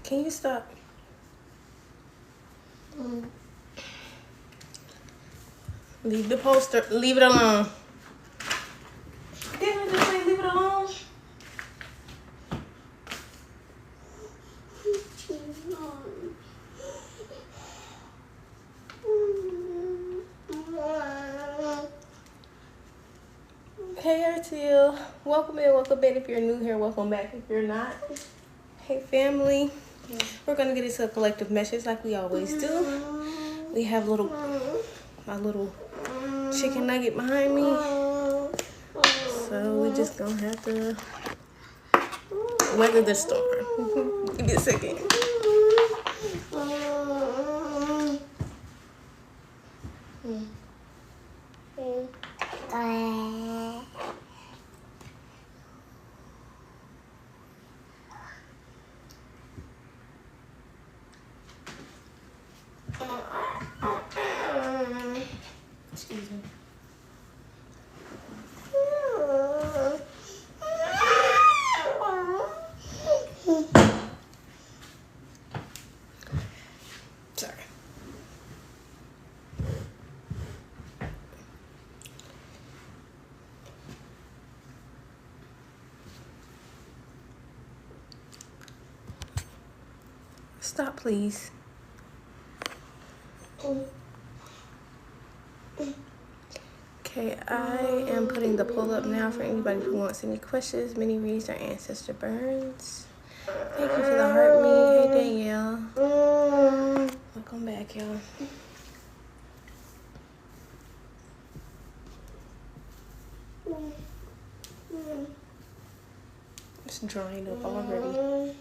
Can you stop? Leave the poster. Leave it alone. Didn't I just say leave it alone? Hey RTL, welcome in, welcome back. If you're new here, welcome back if you're not. Hey family, we're gonna get into a collective message like we always do. We have my little chicken nugget behind me, so we just gonna have to weather the storm. Give me a second. Excuse me. Sorry. Stop, please. Okay, I am putting the poll up now for anybody who wants any questions, mini reads, or ancestor burns. Thank you for the heart me. Hey Danielle. Welcome back, y'all. It's drying up already.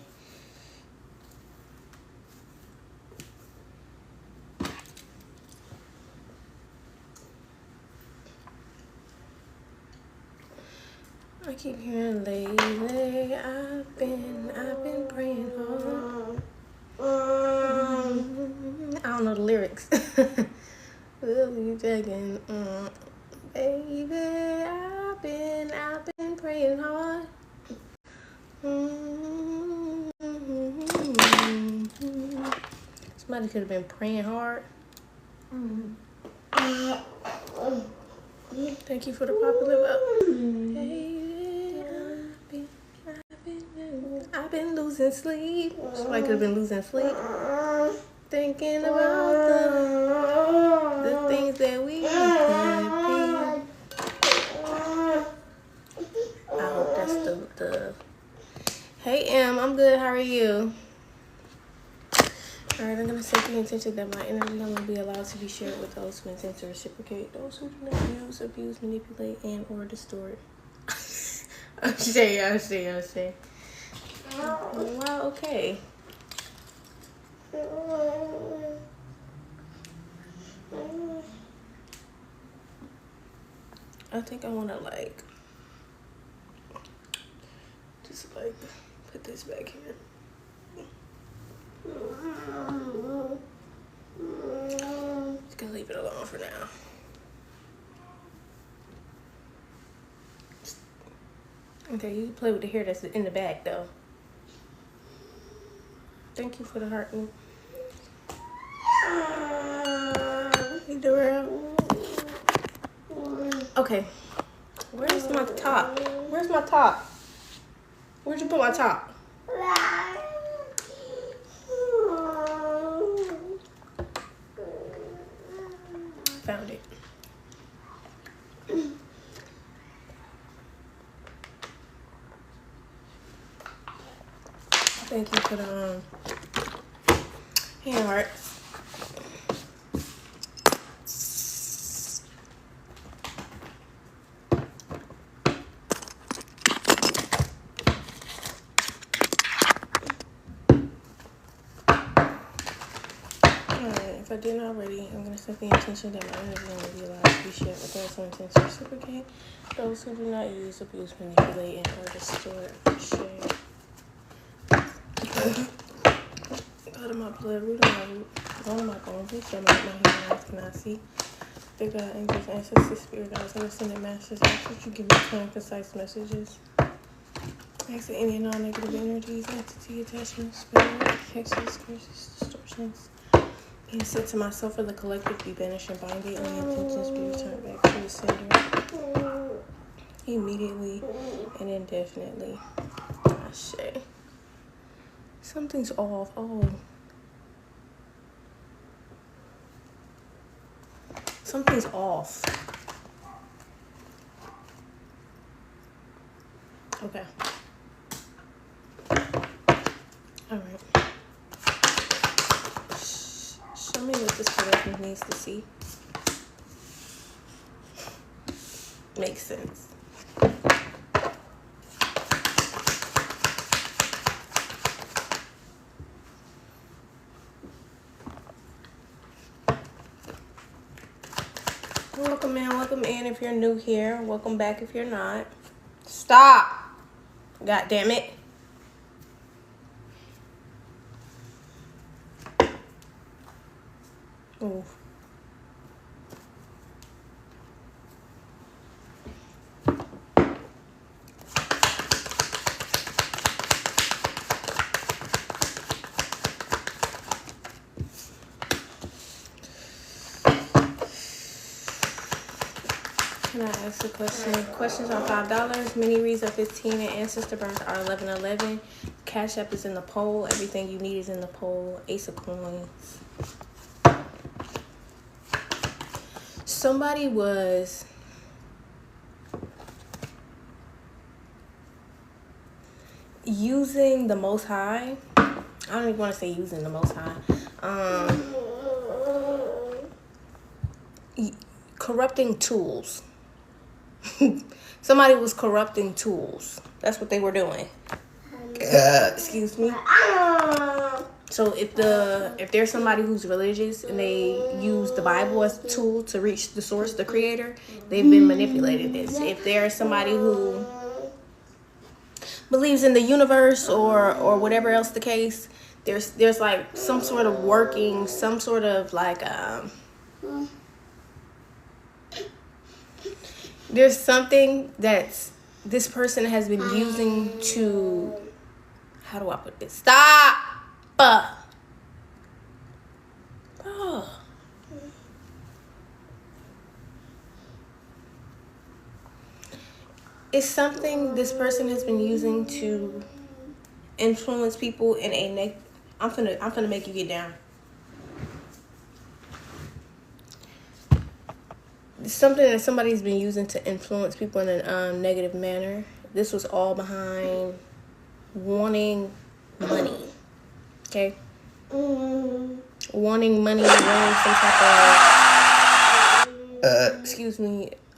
I keep hearing lately, I've been praying hard. I don't know the lyrics. Will you taking, baby, I've been praying hard. Somebody could have been praying hard. Thank you for the popular vote. Baby, I've been losing sleep. Somebody could have been losing sleep. Thinking about the things that we could be. I hope that's the. Hey M, I'm good. How are you? Alright, I'm gonna set the intention that my energy will be allowed to be shared with those who intend to reciprocate, those who do not use, abuse, manipulate, and or distort. O'Shea. Wow, okay. I think I wanna just put this back here. Just gonna leave it alone for now. Okay, you play with the hair that's in the back though. Thank you for the heart. Hey Darrell. Okay. Where's my top? Where's my top? Where'd you put my top? Found it. Thank you for the hand hearts. If I didn't already, I'm going to set the intention that my energy will be allowed to be shared with those who intend to reciprocate, those who do not use, abuse, manipulate, and or distort, share. Out of my blood, root of my root, bone of my bones, reach out my hands cannot see. Big God, angels, ancestors, spirit guides, and ascended masters, I teach you give me clear and concise messages. Exit any non-negative energies, entity, attachments, spirit, hexes, curses, distortions. Being sent to myself or the collective be banished and binding. Any intentions be returned back to the sender. Immediately and indefinitely. I say. Something's off. Oh. Something's off. Okay. Alright. Show me what this collective needs to see. Makes sense. Welcome in if you're new here. Welcome back if you're not. Stop! God damn it. Ooh. Can I ask a question? Questions are $5. Mini reads are $15 and ancestor burns are $11.11. Cash app is in the poll. Everything you need is in the poll. Ace of coins. Somebody was using the Most High. I don't even want to say using the Most High. Corrupting tools. Somebody was corrupting tools. That's what they were doing. Excuse me. So if there's somebody who's religious and they use the Bible as a tool to reach the source, the creator, they've been manipulating this. If there's somebody who believes in the universe or whatever else the case, there's like some sort of working, some sort of like there's something that this person has been using to, how do I put this? Stop! It's something this person has been using to influence people in a I'm finna make you get down. It's something that somebody's been using to influence people in a negative manner. This was all behind wanting money. Okay? Wanting money, wanting some type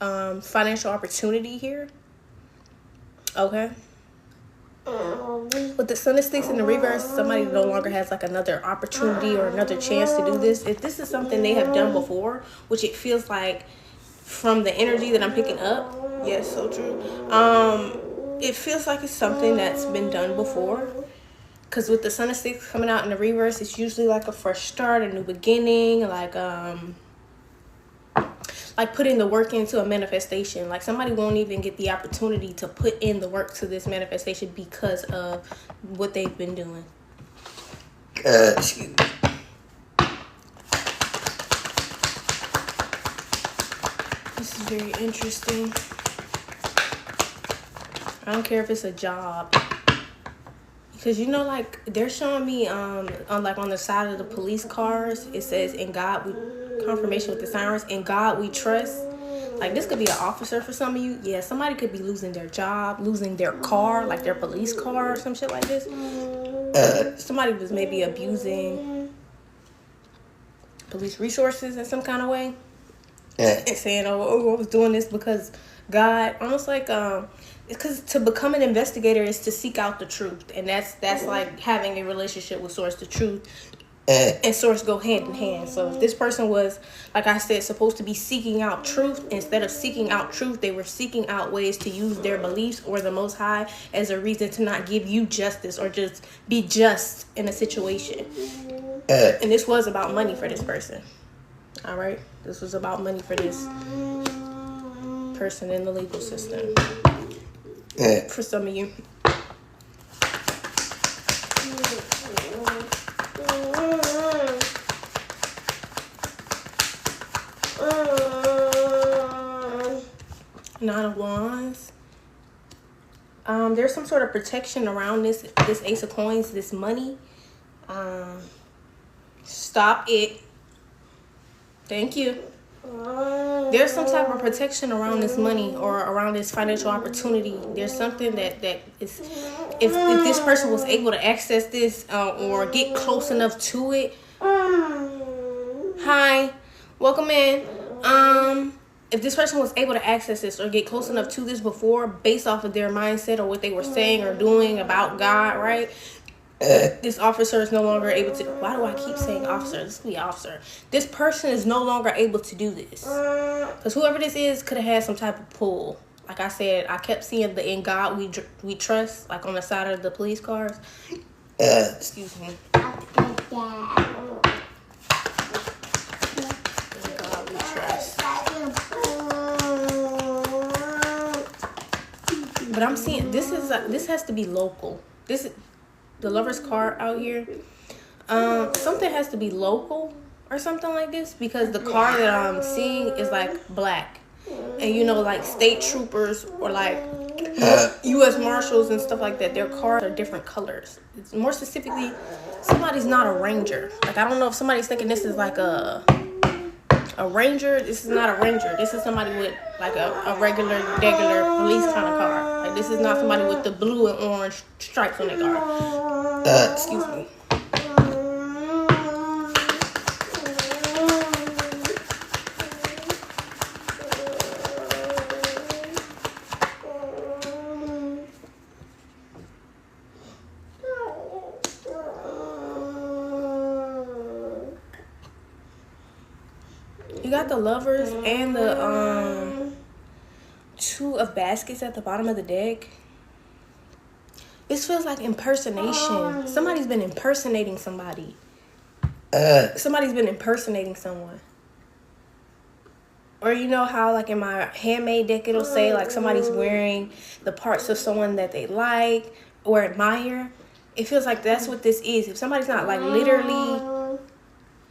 of financial opportunity here. Okay? With the Sun of Sticks in the reverse, somebody no longer has like another opportunity or another chance to do this. If this is something they have done before, which it feels like from the energy that I'm picking up, yes, so true. It feels like it's something that's been done before. Because with the Sun of Sticks coming out in the reverse, it's usually like a fresh start, a new beginning, like putting the work into a manifestation. Like somebody won't even get the opportunity to put in the work to this manifestation because of what they've been doing. Excuse me. This is very interesting. I don't care if it's a job. Because, you know, like, they're showing me, on the side of the police cars, it says, in God, confirmation with the sirens, in God we trust. Like, this could be an officer for some of you. Yeah, somebody could be losing their job, losing their car, like their police car or some shit like this. Somebody was maybe abusing police resources in some kind of way. And saying, oh, I was doing this because God, almost like, because to become an investigator is to seek out the truth, and that's like having a relationship with Source. The truth and Source go hand in hand. So if this person was, like I said, supposed to be seeking out truth, instead of seeking out truth, they were seeking out ways to use their beliefs or the Most High as a reason to not give you justice or just be just in a situation. And this was about money for this person. All right, this was about money for this person in the legal system. For some of you. Nine of Wands. There's some sort of protection around this Ace of Coins, this money. Stop it. Thank you. There's some type of protection around this money or around this financial opportunity. There's something that is, if this person was able to access this or get close enough to it. Hi, welcome in. If this person was able to access this or get close enough to this before, based off of their mindset or what they were saying or doing about God, right? This officer is no longer able to. Why do I keep saying officer? This could be officer. This person is no longer able to do this, because whoever this is could have had some type of pull. Like I said, I kept seeing the "In God We Trust" like on the side of the police cars. Excuse me. In God we trust. But I'm seeing this has to be local. This is the Lover's card out here. Something has to be local or something like this, because the car that I'm seeing is like black, and you know, like state troopers or like U.S. Marshals and stuff like that, their cars are different colors. It's more specifically, somebody's not a ranger. Like, I don't know if somebody's thinking this is like a ranger. This is not a ranger. This is somebody with like a regular police kind of car. Like, this is not somebody with the blue and orange stripes on their car. Excuse me. You got the Lovers and the Two of Baskets at the bottom of the deck. This feels like impersonation. Somebody's been impersonating somebody. Somebody's been impersonating someone. Or you know how like in my handmade deck it'll say like somebody's wearing the parts of someone that they like or admire. It feels like that's what this is. If somebody's not like literally,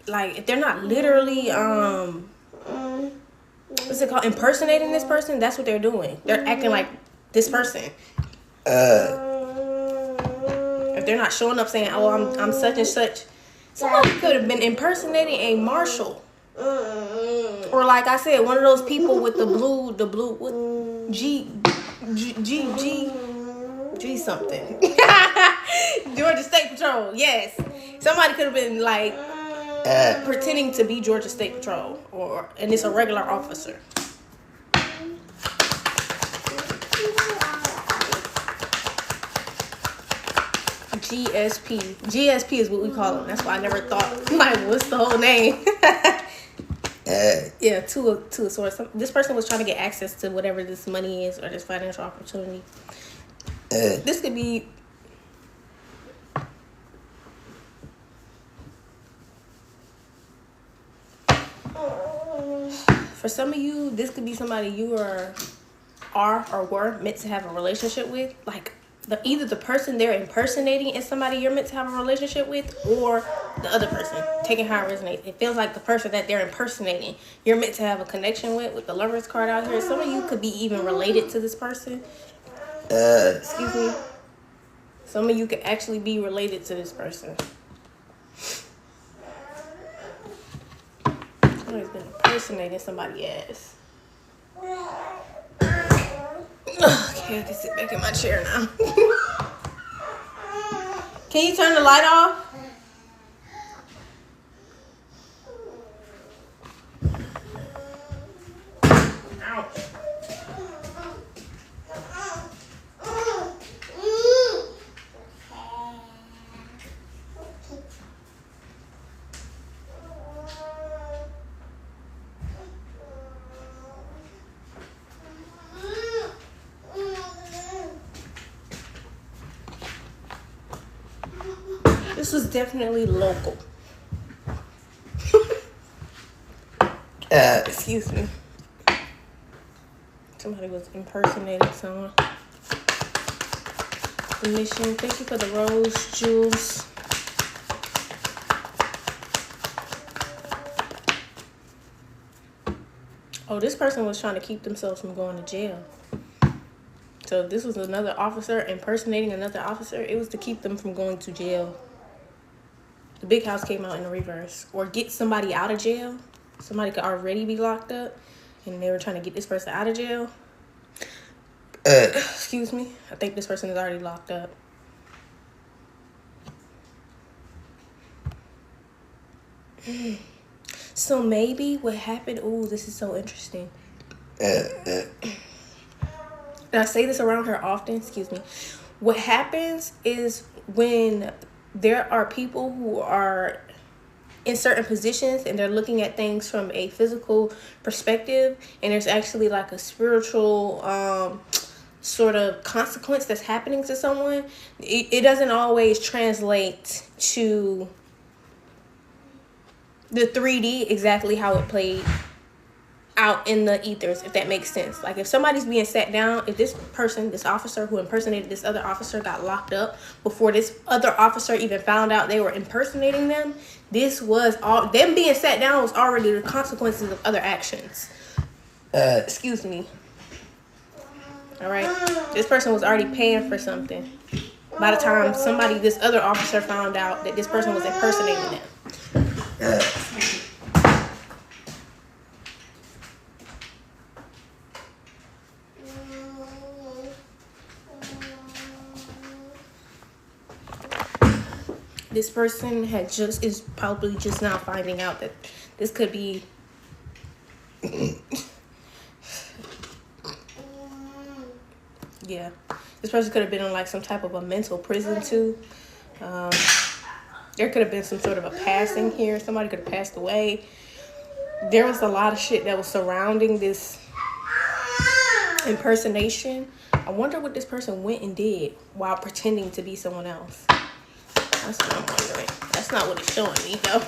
like if they're not literally what's it called, impersonating this person, that's what they're doing. They're acting like this person. If they're not showing up saying, "Oh, I'm such and such," somebody could have been impersonating a marshal, or like I said, one of those people with the blue, what, G something. Georgia State Patrol. Yes, somebody could have been like pretending to be Georgia State Patrol, and it's a regular officer. GSP is what we call them. That's why I never thought, like, what's the whole name? Yeah, two of swords. This person was trying to get access to whatever this money is or this financial opportunity. This could be for some of you. This could be somebody you are or were meant to have a relationship with. Like either the person they're impersonating is somebody you're meant to have a relationship with, or the other person. Taking how it resonates. It feels like the person that they're impersonating you're meant to have a connection with the Lovers card out here. Some of you could be even related to this person. Excuse me. Some of you could actually be related to this person. Somebody's been impersonating somebody else. Okay, I can sit back in my chair now. Can you turn the light off? Ouch. This was definitely local. Excuse me. Somebody was impersonating someone. Mission. Thank you for the rose, Jules. Oh, this person was trying to keep themselves from going to jail. So this was another officer impersonating another officer. It was to keep them from going to jail. The big house came out in the reverse. Or get somebody out of jail. Somebody could already be locked up. And they were trying to get this person out of jail. Excuse me. I think this person is already locked up. So maybe what happened... Ooh, this is so interesting. And I say this around her often. Excuse me. What happens is when there are people who are in certain positions and they're looking at things from a physical perspective, and there's actually like a spiritual sort of consequence that's happening to someone, it doesn't always translate to the 3D exactly how it played out in the ethers, if that makes sense. Like if somebody's being sat down, if this person, this officer who impersonated this other officer got locked up before this other officer even found out they were impersonating them, this was all, them being sat down was already the consequences of other actions. Excuse me. All right. This person was already paying for something by the time this other officer found out that this person was impersonating them. This person is probably just now finding out that this could be yeah, this person could have been in like some type of a mental prison too. There could have been some sort of a passing here. Somebody could have passed away. There was a lot of shit that was surrounding this impersonation. I wonder what this person went and did while pretending to be someone else. That's what I'm wondering. That's not what it's showing me, though.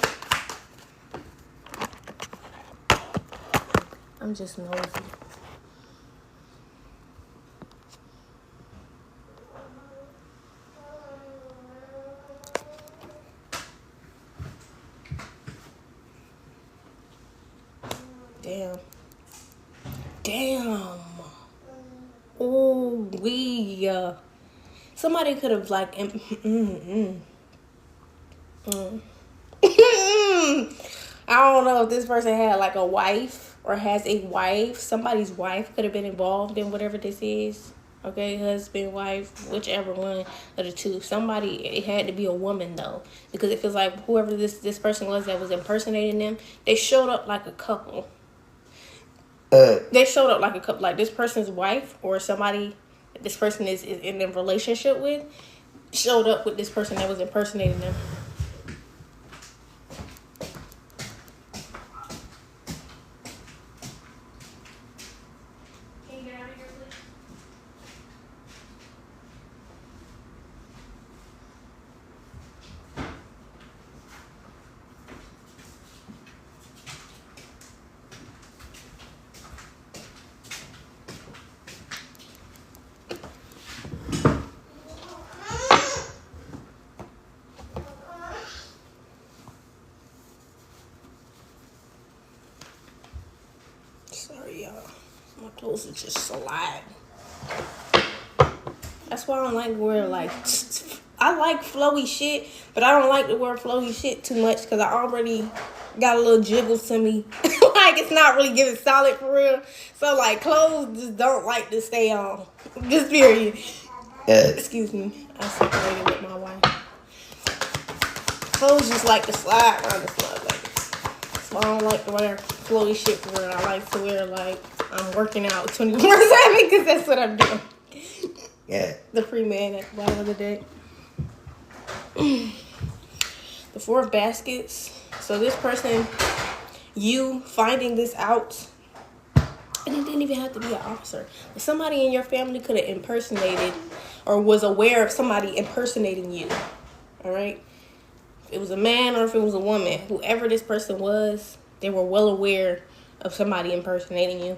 I'm just nosy. Damn. Oh, somebody could have like I don't know if this person had like a wife or has a wife. Somebody's wife could have been involved in whatever this is. Okay, husband, wife, whichever one of the two. Somebody, it had to be a woman though, because it feels like whoever this person was that was impersonating them, they showed up like a couple. They showed up like a couple, like this person's wife or somebody that this person is in a relationship with, showed up with this person that was impersonating them. Sorry, y'all. My clothes are just slide. That's why I don't like wear like... I like flowy shit, but I don't like to wear flowy shit too much because I already got a little jiggles to me. Like, it's not really giving solid for real. So, like, clothes just don't like to stay on. Just period. Excuse me. I separated with my wife. Clothes just like to slide around the slide. So I don't like to wear flowy shit for real. I like to wear like I'm working out 24/7 because that's what I'm doing. Yeah. The free man at the bottom of the deck. The 4 baskets. So this person, you finding this out, and it didn't even have to be an officer. But somebody in your family could have impersonated or was aware of somebody impersonating you. All right. It was a man or if it was a woman, whoever this person was, they were well aware of somebody impersonating you.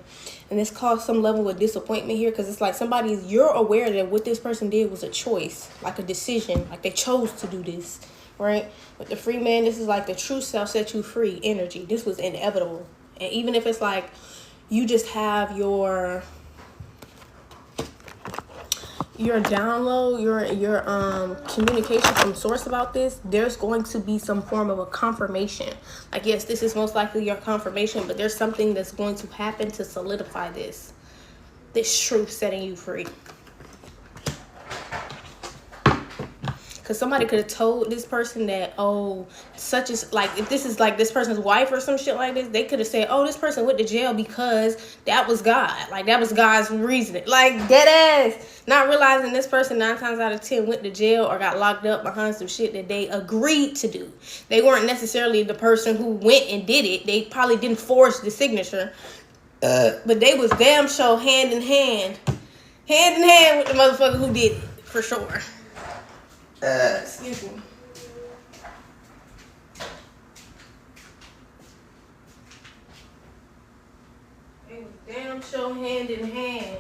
And this caused some level of disappointment here because it's like you're aware that what this person did was a choice, like a decision, like they chose to do this, right? But the free man, this is like the true self set you free energy. This was inevitable. And even if it's like you just have your download, your communication from source about this, there's going to be some form of a confirmation. Like, yes, this is most likely your confirmation, but there's something that's going to happen to solidify this truth setting you free. Because somebody could have told this person that, oh, such as, like, if this is like this person's wife or some shit like this, they could have said, oh, this person went to jail because that was God. Like, that was God's reasoning. Like, dead ass. Not realizing this person 9 times out of 10 went to jail or got locked up behind some shit that they agreed to do. They weren't necessarily the person who went and did it. They probably didn't forge the signature. But they was damn sure hand in hand with the motherfucker who did it, for sure. Excuse me. They was damn sure hand in hand.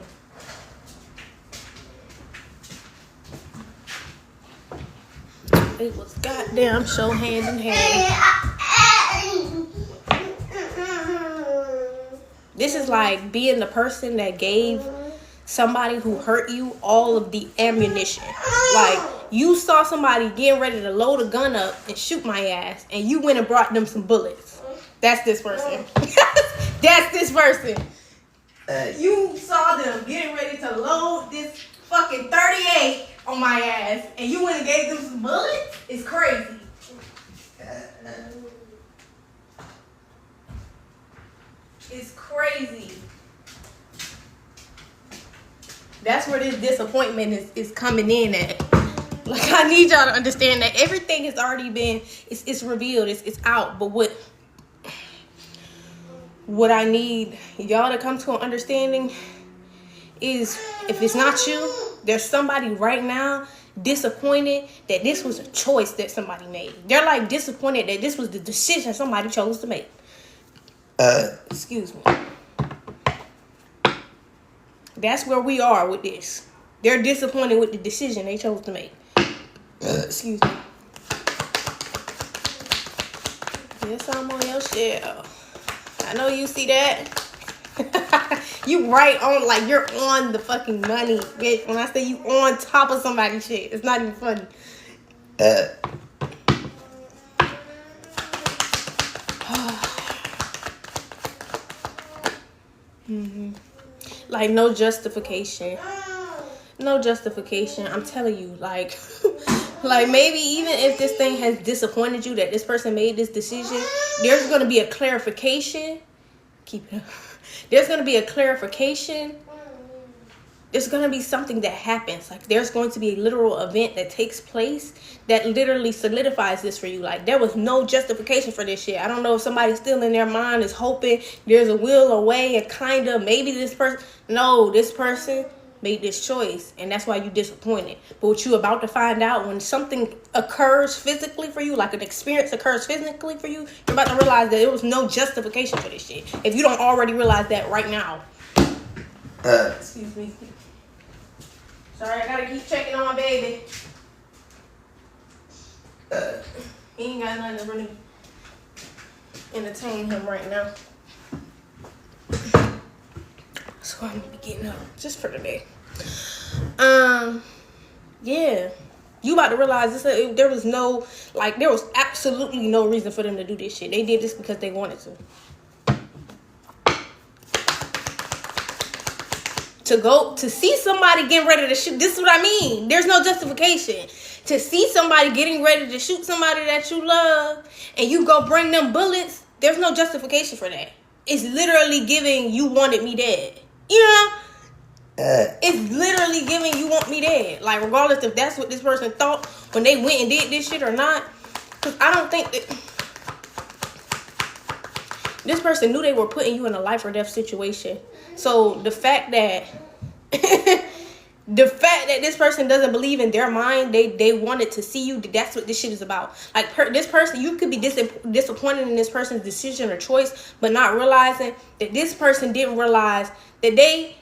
It was goddamn sure hand in hand. This is like being the person that gave somebody who hurt you all of the ammunition. Like, you saw somebody getting ready to load a gun up and shoot my ass, and you went and brought them some bullets. That's this person. That's this person. You saw them getting ready to load this fucking 38 on my ass, and you went and gave them some bullets? It's crazy. It's crazy. That's where this disappointment is coming in at. Like, I need y'all to understand that everything has already been, it's revealed, it's out. But what I need y'all to come to an understanding is, if it's not you, there's somebody right now disappointed that this was a choice that somebody made. They're like disappointed that this was the decision somebody chose to make. Excuse me. That's where we are with this. They're disappointed with the decision they chose to make. Excuse me. Yes, I'm on your shell. I know you see that. You right on, like, you're on the fucking money, bitch. When I say you on top of somebody's shit, it's not even funny. Like, no justification. No justification. I'm telling you, like, like, maybe even if this thing has disappointed you that this person made this decision, there's going to be a clarification. Keep it up. There's going to be a clarification. There's going to be something that happens. Like, there's going to be a literal event that takes place that literally solidifies this for you. Like, there was no justification for this shit. I don't know if somebody still in their mind is hoping there's a will or way, and kind of maybe this person. No, this person made this choice, and that's why you're disappointed. But what you about to find out, when something occurs physically for you, like an experience occurs physically for you, you're about to realize that there was no justification for this shit. If you don't already realize that right now. Excuse me. Sorry, I gotta keep checking on my baby. He ain't got nothing to really entertain him right now. So I'm gonna be getting up just for today. Yeah. You about to realize this. There was absolutely no reason for them to do this shit. They did this because they wanted to. To see somebody getting ready to shoot. This is what I mean. There's no justification. To see somebody getting ready to shoot somebody that you love, and you go bring them bullets, there's no justification for that. It's literally giving, you wanted me dead. You know? It's literally giving, you want me dead. Like, regardless if that's what this person thought when they went and did this shit or not. Because I don't think that this person knew they were putting you in a life or death situation. So the fact that this person doesn't believe in their mind, they wanted to see you. That's what this shit is about. Like, this person, you could be disappointed in this person's decision or choice, but not realizing that this person didn't realize that they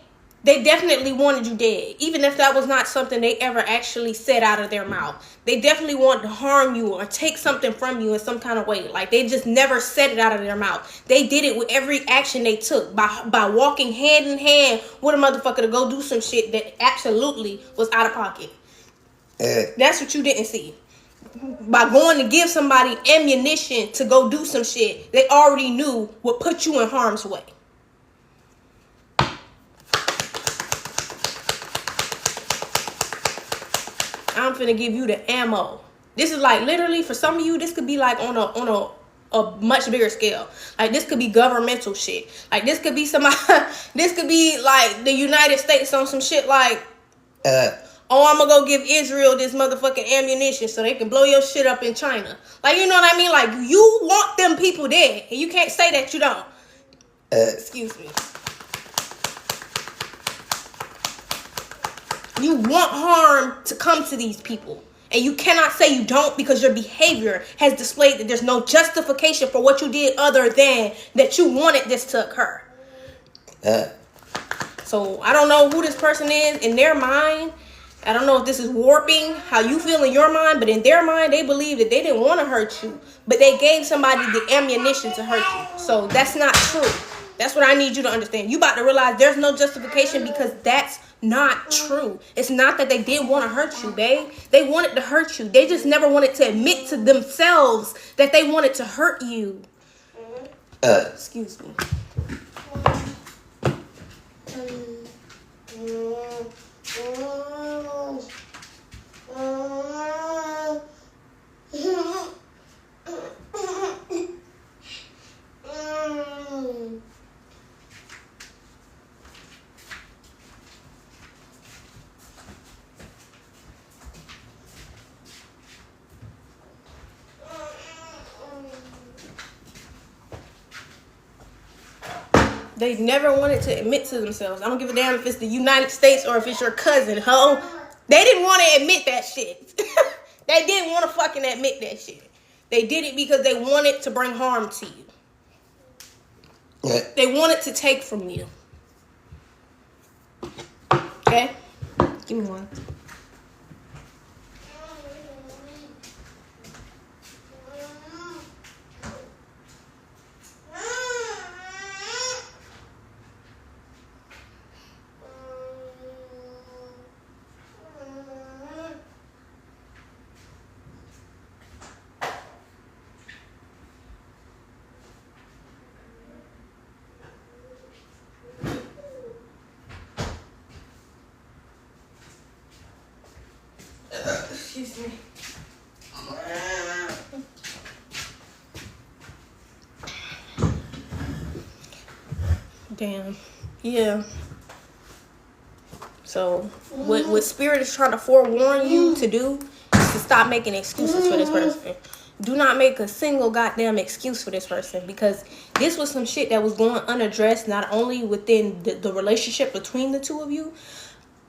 They definitely wanted you dead, even if that was not something they ever actually said out of their mouth. They definitely wanted to harm you or take something from you in some kind of way. Like, they just never said it out of their mouth. They did it with every action they took by walking hand in hand with a motherfucker to go do some shit that absolutely was out of pocket. That's what you didn't see. By going to give somebody ammunition to go do some shit they already knew would put you in harm's way. I'm finna give you the ammo. This is like, literally, for some of you, this could be like on a much bigger scale. Like, this could be governmental shit. Like, this could be somebody, this could be like the United States on some shit like, oh, I'm gonna go give Israel this motherfucking ammunition so they can blow your shit up in China. Like, you know what I mean? Like, you want them people dead, and you can't say that you don't. Excuse me. You want harm to come to these people. And you cannot say you don't, because your behavior has displayed that there's no justification for what you did other than that you wanted this to occur. So I don't know who this person is in their mind. I don't know if this is warping how you feel in your mind, but in their mind, they believe that they didn't want to hurt you, but they gave somebody the ammunition to hurt you. So that's not true. That's what I need you to understand. You about to realize there's no justification, because that's not true. It's not that they did want to hurt you, babe. They wanted to hurt you. They just never wanted to admit to themselves that they wanted to hurt you. Excuse me. They never wanted to admit to themselves. I don't give a damn if it's the United States or if it's your cousin, ho. They didn't want to admit that shit. They didn't want to fucking admit that shit. They did it because they wanted to bring harm to you. They wanted to take from you. Okay? Give me one. Excuse me. Damn. Yeah. So what Spirit is trying to forewarn you to do is to stop making excuses for this person. Do not make a single goddamn excuse for this person, because this was some shit that was going unaddressed, not only within the relationship between the two of you,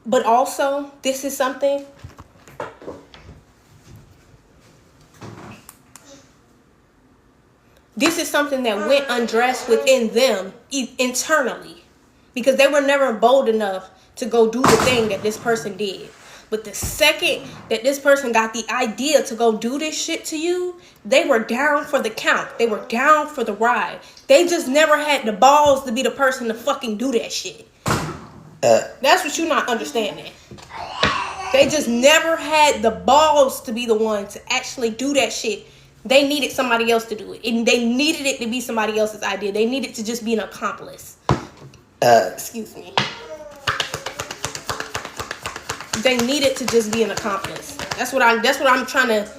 but also this is something that went undressed within them internally, because they were never bold enough to go do the thing that this person did. But the second that this person got the idea to go do this shit to you, they were down for the count. They were down for the ride. They just never had the balls to be the person to fucking do that shit. That's what you're not understanding. They just never had the balls to be the one to actually do that shit. They needed somebody else to do it. And they needed it to be somebody else's idea. They needed to just be an accomplice. Excuse me. They needed to just be an accomplice. That's what I'm trying to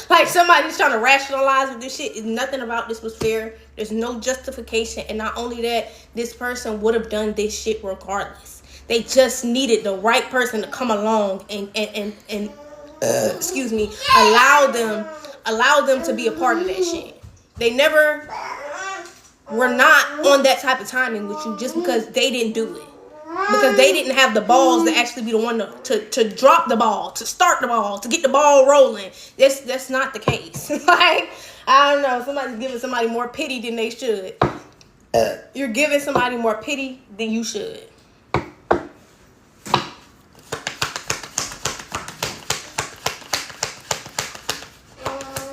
like, somebody's trying to rationalize with this shit. Nothing about this was fair. There's no justification. And not only that, this person would have done this shit regardless. They just needed the right person to come along and excuse me, allow them to be a part of that shit. They never were not on that type of timing with you just because they didn't do it. Because they didn't have the balls to actually be the one to drop the ball, to start the ball, to get the ball rolling. That's not the case. Like, I don't know. Somebody's giving somebody more pity than they should. You're giving somebody more pity than you should.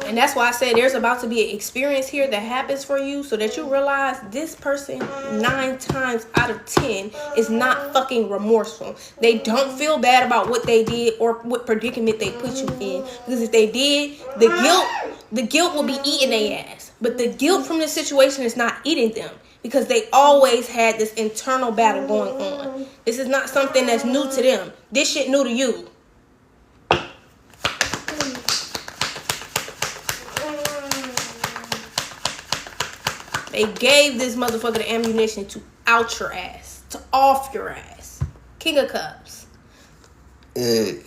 And that's why I said there's about to be an experience here that happens for you so that you realize this person 9 times out of 10 is not fucking remorseful. They don't feel bad about what they did or what predicament they put you in. Because if they did, the guilt will be eating their ass. But the guilt from this situation is not eating them. Because they always had this internal battle going on. This is not something that's new to them. This shit new to you. They gave this motherfucker the ammunition to out your ass. To off your ass. King of Cups. 2,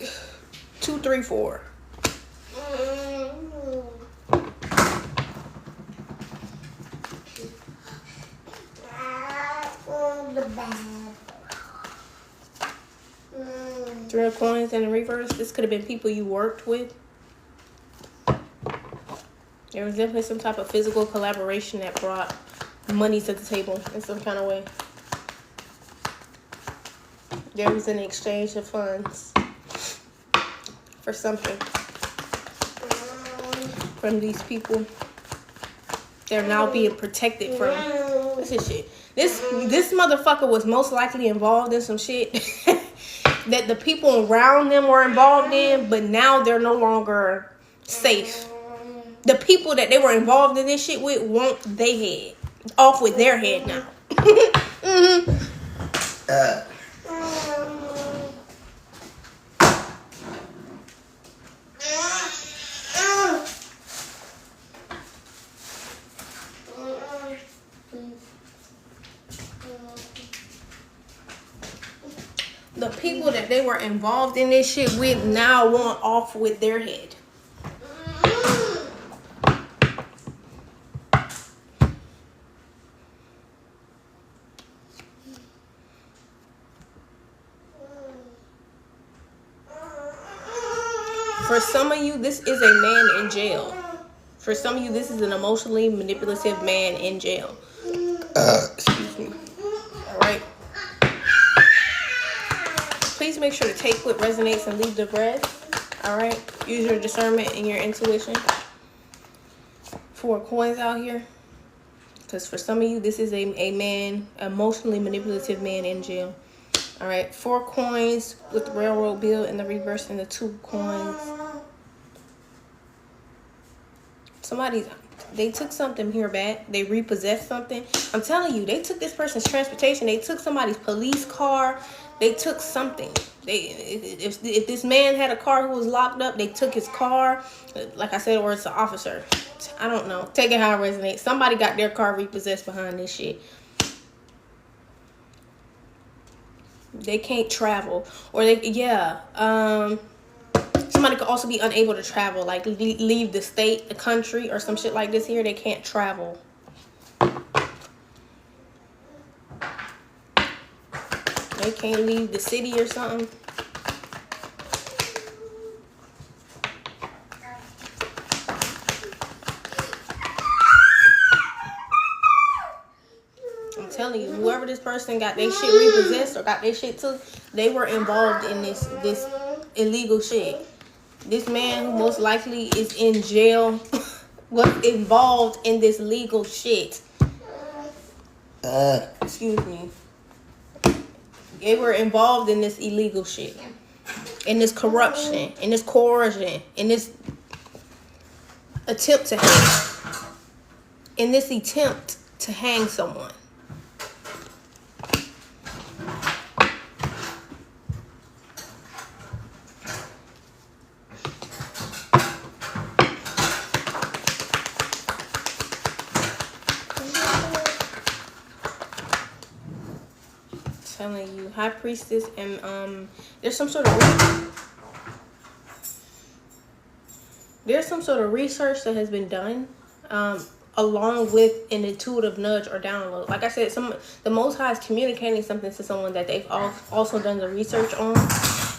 3, 4. Three of Coins in the reverse. This could have been people you worked with. There was definitely some type of physical collaboration that brought money to the table in some kind of way. There was an exchange of funds for something from these people. They're now being protected from this shit. This motherfucker was most likely involved in some shit that the people around them were involved in, but now they're no longer safe. The people that they were involved in this shit with want their head off with their head now. The people that they were involved in this shit with now want off with their head. For some of you, this is a man in jail. For some of you, this is an emotionally manipulative man in jail. Excuse me. All right. Please make sure to take what resonates and leave the rest. All right. Use your discernment and your intuition. 4 coins out here. Because for some of you, this is a man, emotionally manipulative man in jail. All right. 4 coins with the railroad bill in the reverse and the 2 coins. They took something here back. They repossessed something. I'm telling you, they took this person's transportation. They took somebody's police car. They took something. If this man had a car who was locked up, they took his car. Like I said, or it's an officer. I don't know. Take it how it resonates. Somebody got their car repossessed behind this shit. They can't travel. Or somebody could also be unable to travel, like leave the state, the country, or some shit like this here. They can't travel. They can't leave the city or something. I'm telling you, whoever this person got their shit repossessed or got their shit took, they were involved in this illegal shit. This man, who most likely is in jail, was involved in this legal shit. Excuse me. They were involved in this illegal shit. In this corruption. In this coercion. In this attempt to hang someone. Telling you, High Priestess, and there's some sort of research that has been done along with an intuitive nudge or download. Like I said, the Most High is communicating something to someone that they've also done the research on.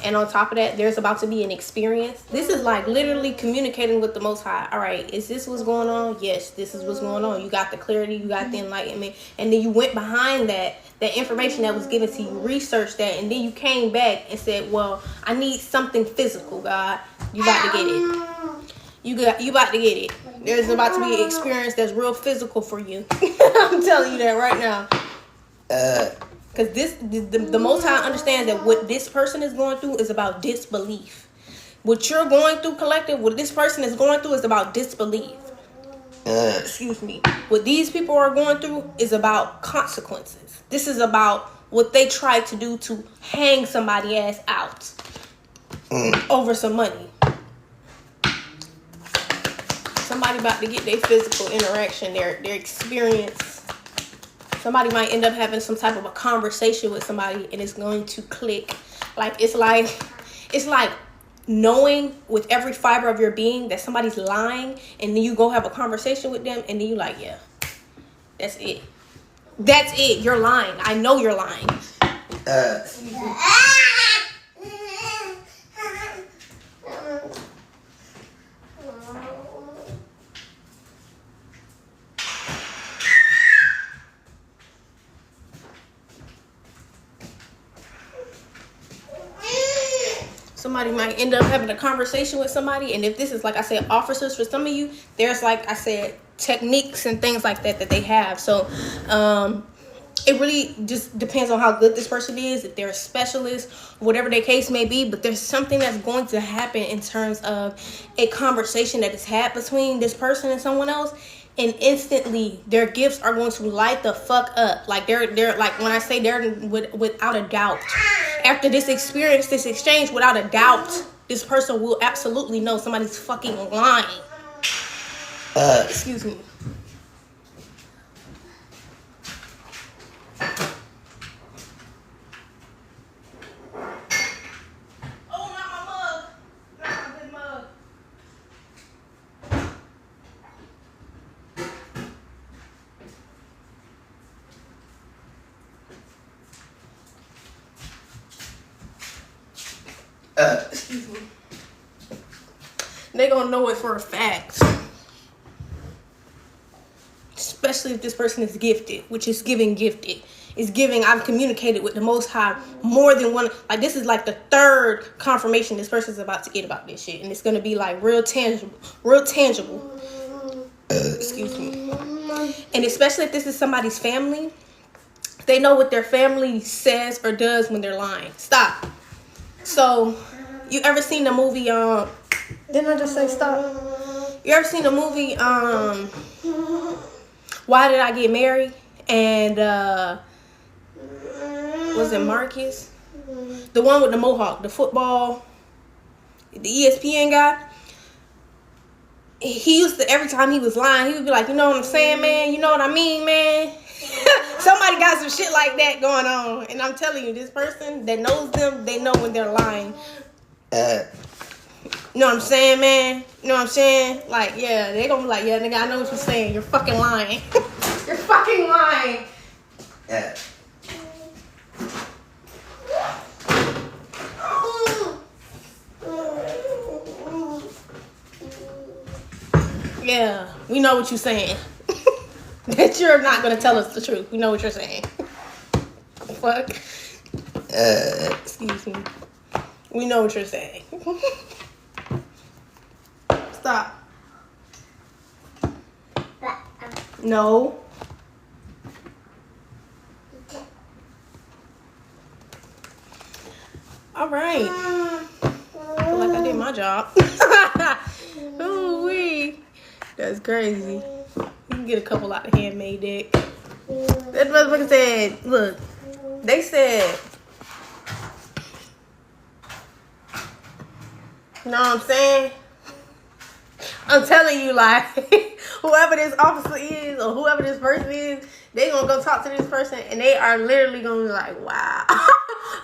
And on top of that, there's about to be an experience. This is like literally communicating with the Most High. All right, is this what's going on? Yes, this is what's going on. You got the clarity, you got the enlightenment, and then you went behind that information that was given to you, researched that, and then you came back and said, well, I need something physical, God. You got to get it. You about to get it. There's about to be an experience that's real physical for you. I'm telling you that right now. Because the Most High understands that what this person is going through is about disbelief. What you're going through, collective, what this person is going through is about disbelief. Excuse me. What these people are going through is about consequences. This is about what they tried to do to hang somebody ass out over some money. Somebody about to get their physical interaction, their experience. Somebody might end up having some type of a conversation with somebody, and it's going to click. It's like knowing with every fiber of your being that somebody's lying, and then you go have a conversation with them, and then you like, yeah, that's it. That's it. You're lying. I know you're lying. Somebody might end up having a conversation with somebody, and if this is, like I said, officers, for some of you, there's, like I said, techniques and things like that they have. So it really just depends on how good this person is, if they're a specialist, whatever their case may be. But there's something that's going to happen in terms of a conversation that is had between this person and someone else, and instantly their gifts are going to light the fuck up. Like they're like, when I say they're without a doubt, after this experience, this exchange, without a doubt, this person will absolutely know somebody's fucking lying. Excuse me. Oh, not my mug. Not my good mug. Excuse me. They gonna know it for a fact. Especially if this person is gifted, which is gifted. Is giving, I've communicated with the Most High more than one. Like, this is like the third confirmation this person's about to get about this shit. And it's gonna be like real tangible. Excuse me. And especially if this is somebody's family, they know what their family says or does when they're lying. Stop. So, you ever seen the movie, didn't I just say stop? You ever seen the movie, Why Did I Get Married? And, was it Marcus? The one with the mohawk, the football, the ESPN guy. He used to, every time he was lying, he would be like, you know what I'm saying, man? You know what I mean, man? Somebody got some shit like that going on. And I'm telling you, this person that knows them, they know when they're lying. You know what I'm saying, man? You know what I'm saying? Like, yeah, they gonna be like, yeah, nigga, I know what you're saying. You're fucking lying. You're fucking lying. Yeah, we know what you're saying. That you're not gonna tell us the truth. We know what you're saying. Fuck. Excuse me. We know what you're saying. Stop. No. All right. I feel like I did my job. Ooh-wee. That's crazy. You can get a couple out of handmade deck. That motherfucker said, look, they said, you know what I'm saying? I'm telling you, like, whoever this officer is or whoever this person is, they gonna go talk to this person and they are literally gonna be like, wow.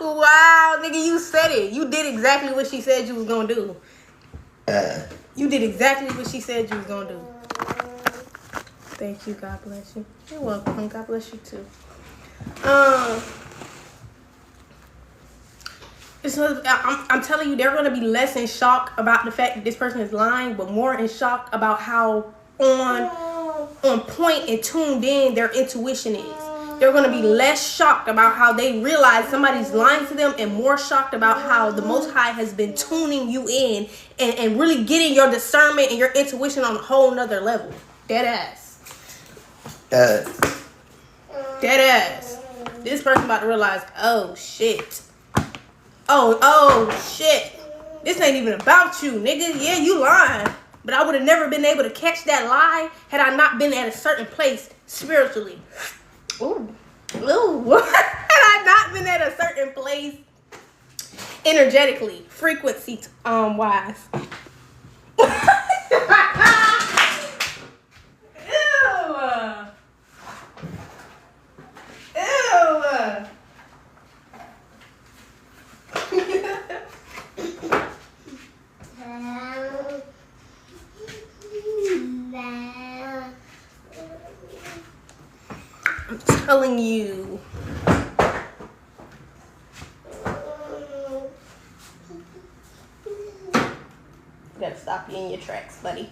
Wow, nigga, you said it. You did exactly what she said you was gonna do. You did exactly what she said you was gonna do. Thank you. God bless you. You're welcome. God bless you too. I'm telling you, they're gonna be less in shock about the fact that this person is lying, but more in shock about how on point and tuned in their intuition is. They're going to be less shocked about how they realize somebody's lying to them and more shocked about how the Most High has been tuning you in and really getting your discernment and your intuition on a whole nother level. Dead ass. Dead ass. This person about to realize, oh shit. Oh shit. This ain't even about you, nigga. Yeah, you lying. But I would have never been able to catch that lie had I not been at a certain place spiritually. Ooh. Had I not been at a certain place energetically, frequency wise. I'm telling you. You gotta stop you in your tracks, buddy.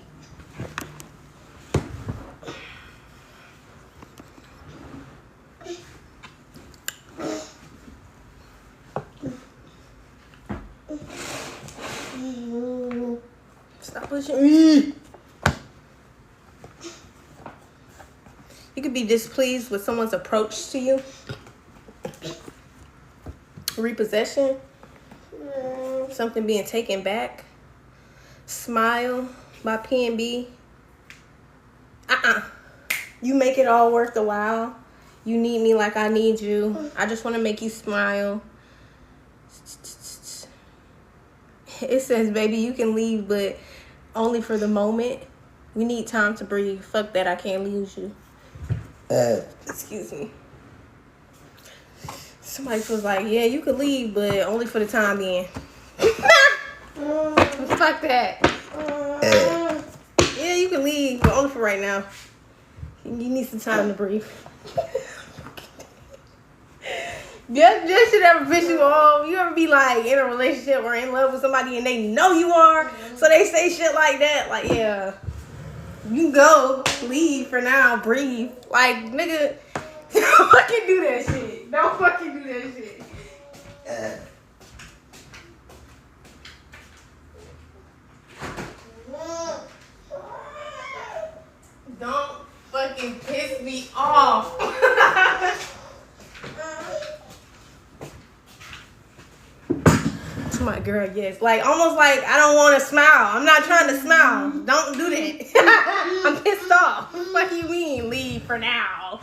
Stop pushing me. You could be displeased with someone's approach to you. Repossession. Something being taken back. Smile by P&B. You make it all worth the while. You need me like I need you. I just want to make you smile. It says, baby, you can leave, but only for the moment. We need time to breathe. Fuck that, I can't lose you. Excuse me. Somebody was like, yeah, you could leave, but only for the time being. Fuck that. Yeah, you can leave, but only for right now. You need some time to breathe. That should ever piss you off. You ever be like in a relationship or in love with somebody and they know you are, so they say shit like that. Like, yeah, you go, leave for now, breathe. Like, nigga, don't fucking do that shit. Don't fucking do that shit. Don't fucking piss me off. To my girl, yes. Like, almost like I don't want to smile. I'm not trying to smile. Don't do that. I'm pissed off. What do you mean, leave for now?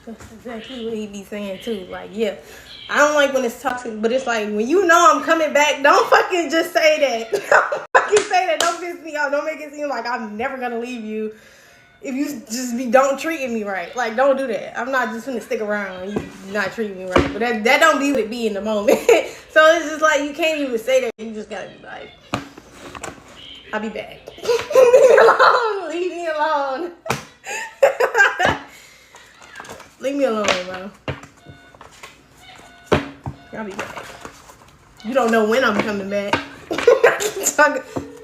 That's exactly what he be saying too. Like, yeah, I don't like when it's toxic, but it's like when you know I'm coming back, don't fucking just say that. Don't fucking say that. Don't piss me off. Don't make it seem like I'm never gonna leave you if you just don't treating me right. Like, don't do that. I'm not just gonna stick around and you not treating me right. But that don't be with me in the moment. So it's just like you can't even say that. You just gotta be like, I'll be back. Leave me alone. Leave me alone. Leave me alone, bro. I'll be back. You don't know when I'm coming back. You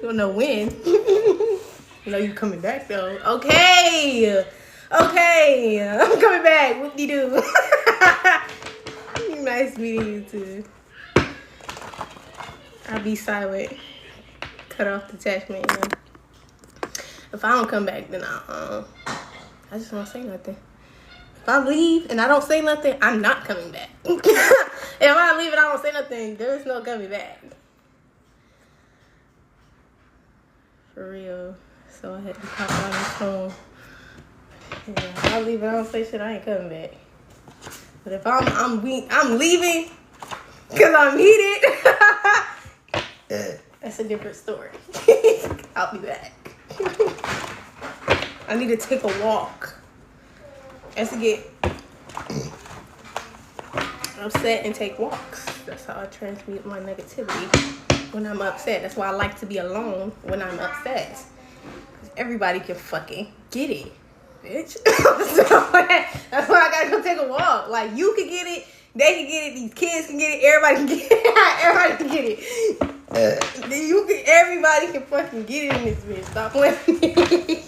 don't know when. You know you coming back, though. Okay. I'm coming back. Whoop-de-doo. Nice meeting you, too. I'll be silent. Cut off the attachment. You know? If I don't come back, then I just won't say nothing. If I leave and I don't say nothing, I'm not coming back. If I leave and I don't say nothing, there's no coming back. For real. So I had to pop on this phone. Yeah, if I leave and I don't say shit, I ain't coming back. But if I'm leaving because I'm heated, that's a different story. I'll be back. I need to take a walk. As to get upset and take walks. That's how I transmute my negativity when I'm upset. That's why I like to be alone when I'm upset. Everybody can fucking get it, bitch. That's why I gotta go take a walk. Like, you can get it, they can get it, these kids can get it, everybody can get it. Everybody can get it. Everybody can fucking get it in this bitch. Stop playing with me.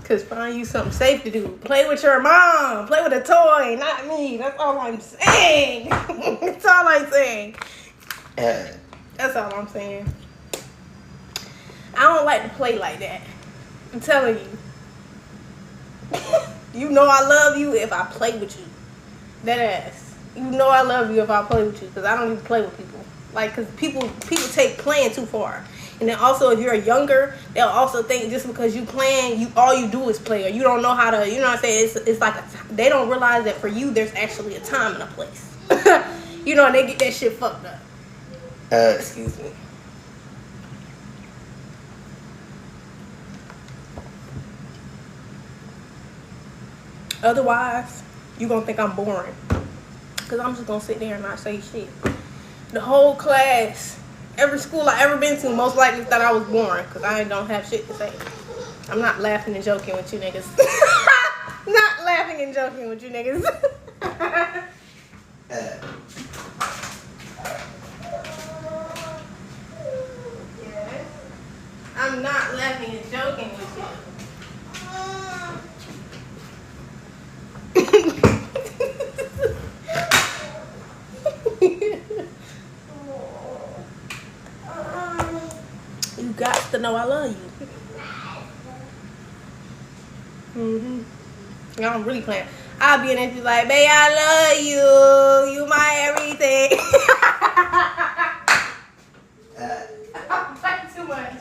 Cause find you something safe to do. Play with your mom. Play with a toy, not me. That's all I'm saying. That's all I'm saying. That's all I'm saying. I don't like to play like that. I'm telling you. You know I love you if I play with you. That ass. You know I love you if I play with you. Cause I don't even play with people. Like, cause people take playing too far. And then also, if you're younger, they'll also think just because you playing, all you do is play, or you don't know how to, you know what I'm saying? It's like they don't realize that for you, there's actually a time and a place. You know, and they get that shit fucked up. Excuse me. Otherwise, you gonna think I'm boring, cause I'm just gonna sit there and not say shit. The whole class. Every school I ever been to most likely thought I was boring because I don't have shit to say. I'm not laughing and joking with you niggas. Not laughing and joking with you niggas. Yes. I'm not laughing and joking with you. You got to know I love you. Y'all, I'm really playing. I'll be in there like, babe, I love you. You my everything. I'm playing too much.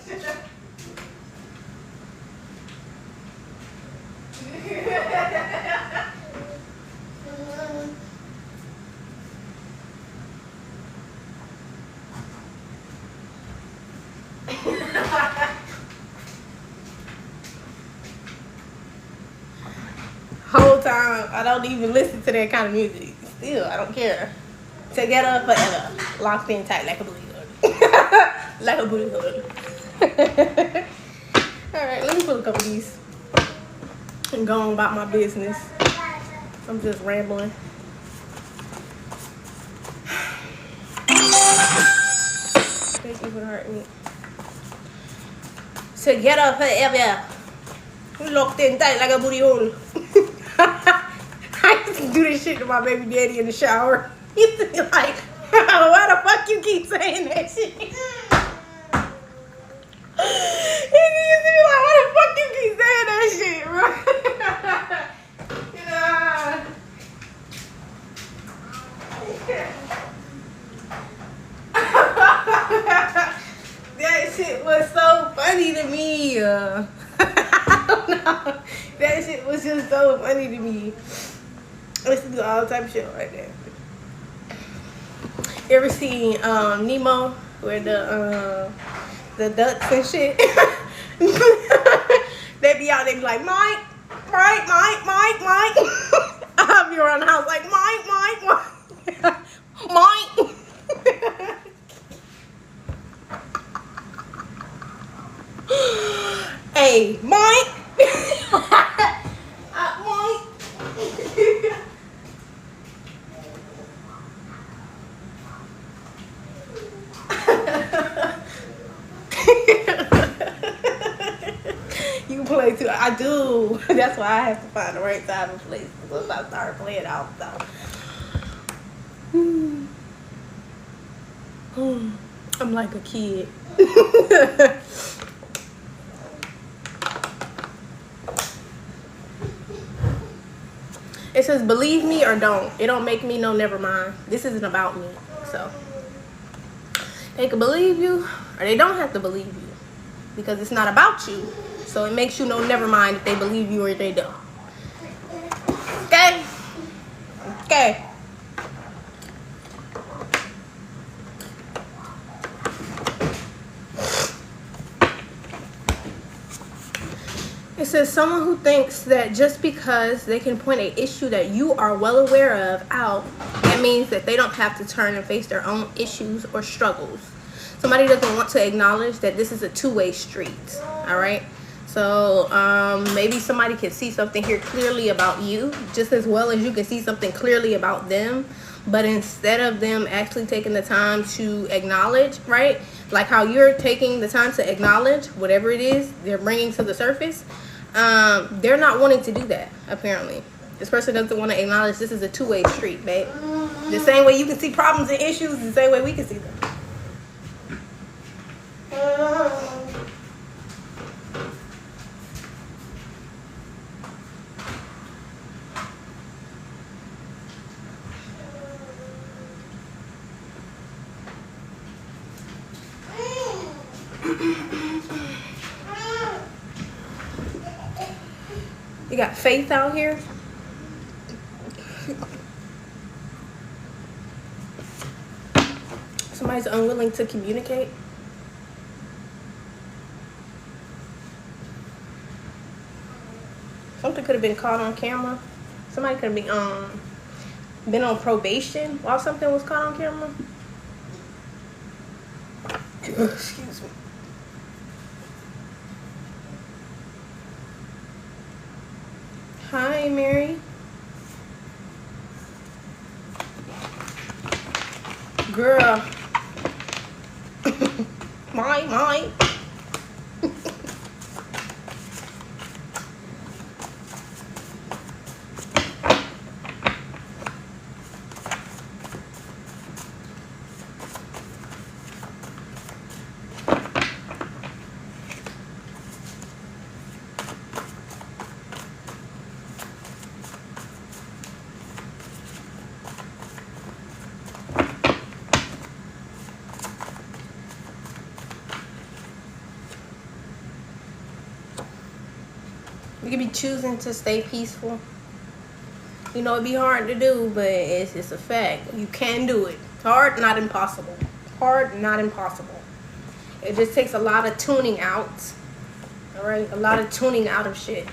Whole time I don't even listen to that kind of music. Still, I don't care. Together forever, locked in tight like a booty hood. Like a booty hood. All right, let me pull a couple of these and go on about my business. I'm just rambling. Thank you for hurting me. Together forever, locked in tight like a booty hole. I used to do this shit to my baby daddy in the shower. He used to be like, why the fuck you keep saying that shit? He used to be like, why the fuck you keep saying that shit, bro? That shit was so funny to me. I don't know. That shit was just so funny to me. I used to do all type of shit right there. You ever seen Nemo, where the ducks and shit? They be out, they be like, Mike. I'll be around the house like, Mike. Hey, Mike. Mike. You can play too. I do. That's why I have to find the right time and place. Once I start playing out, I'm like a kid. It says believe me or don't. It don't make me no never mind. This isn't about me. So they can believe you or they don't have to believe you. Because it's not about you. So it makes you no never mind if they believe you or they don't. Okay. It says someone who thinks that just because they can point an issue that you are well aware of out, that means that they don't have to turn and face their own issues or struggles. Somebody doesn't want to acknowledge that this is a two-way street. All right. So maybe somebody can see something here clearly about you, just as well as you can see something clearly about them. But instead of them actually taking the time to acknowledge, right, like how you're taking the time to acknowledge whatever it is they're bringing to the surface, they're not wanting to do that. Apparently this person doesn't want to acknowledge this is a two-way street, babe. The same way you can see problems and issues, the same way we can see them. You got faith out here. Somebody's unwilling to communicate. Something could have been caught on camera. Somebody could have been on probation while something was caught on camera. Excuse me. Hi, Mary. Girl. Mine. You could be choosing to stay peaceful. You know, it'd be hard to do, but it's a fact. You can do it. Hard, not impossible. Hard, not impossible. It just takes a lot of tuning out. All right? A lot of tuning out of shit.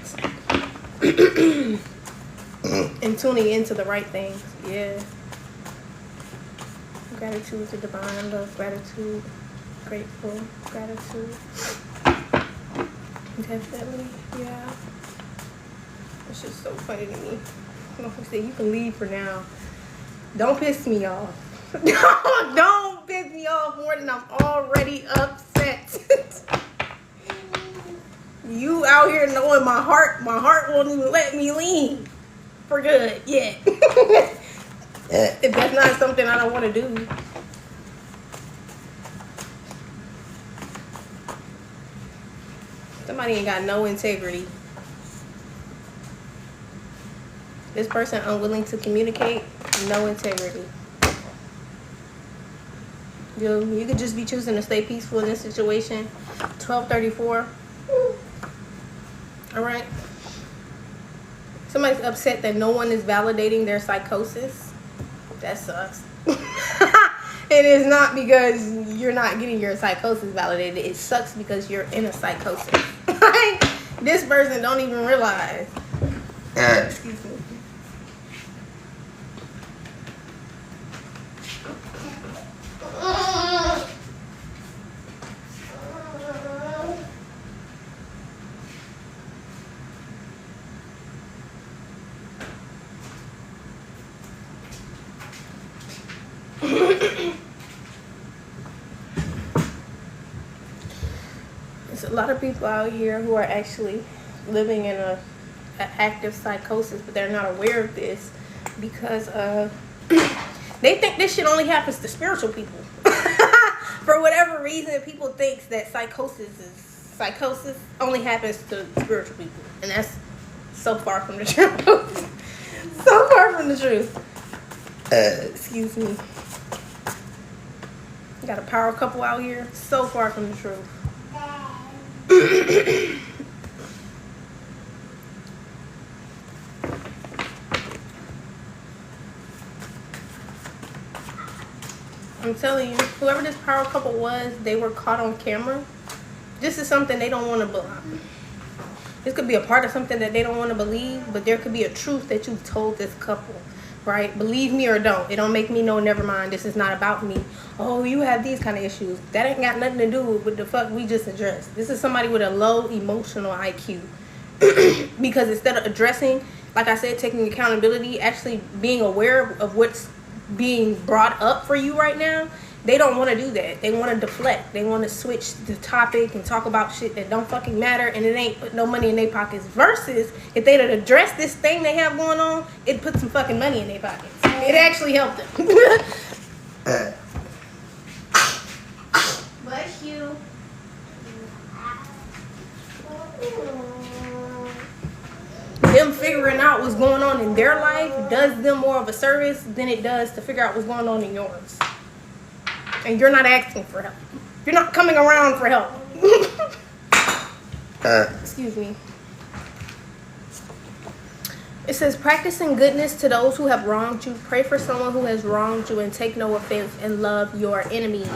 And tuning into the right things. Yeah. Gratitude to divine love. Gratitude. Grateful. Gratitude. Definitely. Yeah. It's just so funny to me. You can leave for now. Don't piss me off. Don't piss me off more than I'm already upset. You out here knowing my heart won't even let me leave for good yet. If that's not something I don't want to do. Somebody ain't got no integrity. This person unwilling to communicate, no integrity. You could just be choosing to stay peaceful in this situation. 1234. All right. Somebody's upset that no one is validating their psychosis. That sucks. It is not because you're not getting your psychosis validated. It sucks because you're in a psychosis. This person don't even realize. Excuse me. There's a lot of people out here who are actually living in an active psychosis, but they're not aware of this because they think this shit only happens to spiritual people. For whatever reason, people think that psychosis only happens to spiritual people, and that's so far from the truth. So far from the truth. Excuse me. Got a power couple out here. So far from the truth. I'm telling you, whoever this power couple was, they were caught on camera. This is something they don't want to believe. This could be a part of something that they don't want to believe, but there could be a truth that you've told this couple, right? Believe me or don't. It don't make me know, never mind. This is not about me. Oh, you have these kind of issues. That ain't got nothing to do with the fuck we just addressed. This is somebody with a low emotional IQ. Because instead of addressing, like I said, taking accountability, actually being aware of what's being brought up for you right now, they don't want to do that. They want to deflect. They want to switch the topic and talk about shit that don't fucking matter, and it ain't put no money in their pockets. Versus if they'd have addressed this thing they have going on, it put some fucking money in their pockets. It actually helped them. Bless you. Them figuring out what's going on in their life does them more of a service than it does to figure out what's going on in yours. And you're not asking for help. You're not coming around for help. Excuse me. It says, practicing goodness to those who have wronged you. Pray for someone who has wronged you and take no offense, and love your enemies.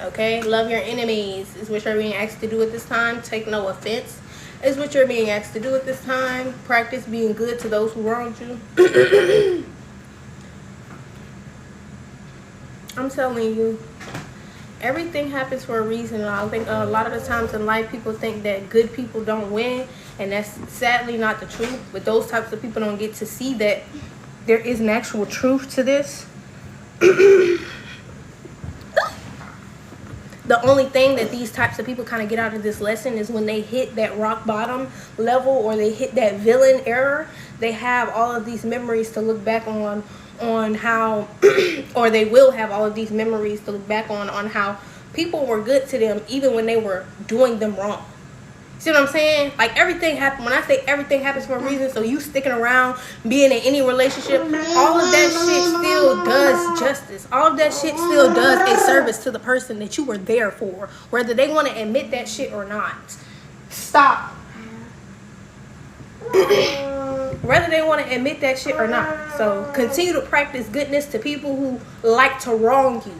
Okay? Love your enemies is what you're being asked to do at this time. Take no offense is what you're being asked to do at this time. Practice being good to those who wronged you. I'm telling you, everything happens for a reason. I think a lot of the times in life, people think that good people don't win, and that's sadly not the truth. But those types of people don't get to see that there is an actual truth to this. The only thing that these types of people kind of get out of this lesson is when they hit that rock bottom level, or they hit that villain era, they have all of these memories to look back on how, or they will have all of these memories to look back on how people were good to them even when they were doing them wrong. See what I'm saying? Like, everything happens. When I say everything happens for a reason, so you sticking around, being in any relationship, all of that shit still does justice. All of that shit still does a service to the person that you were there for, whether they want to admit that shit or not. Stop. Whether they want to admit that shit or not. So continue to practice goodness to people who like to wrong you.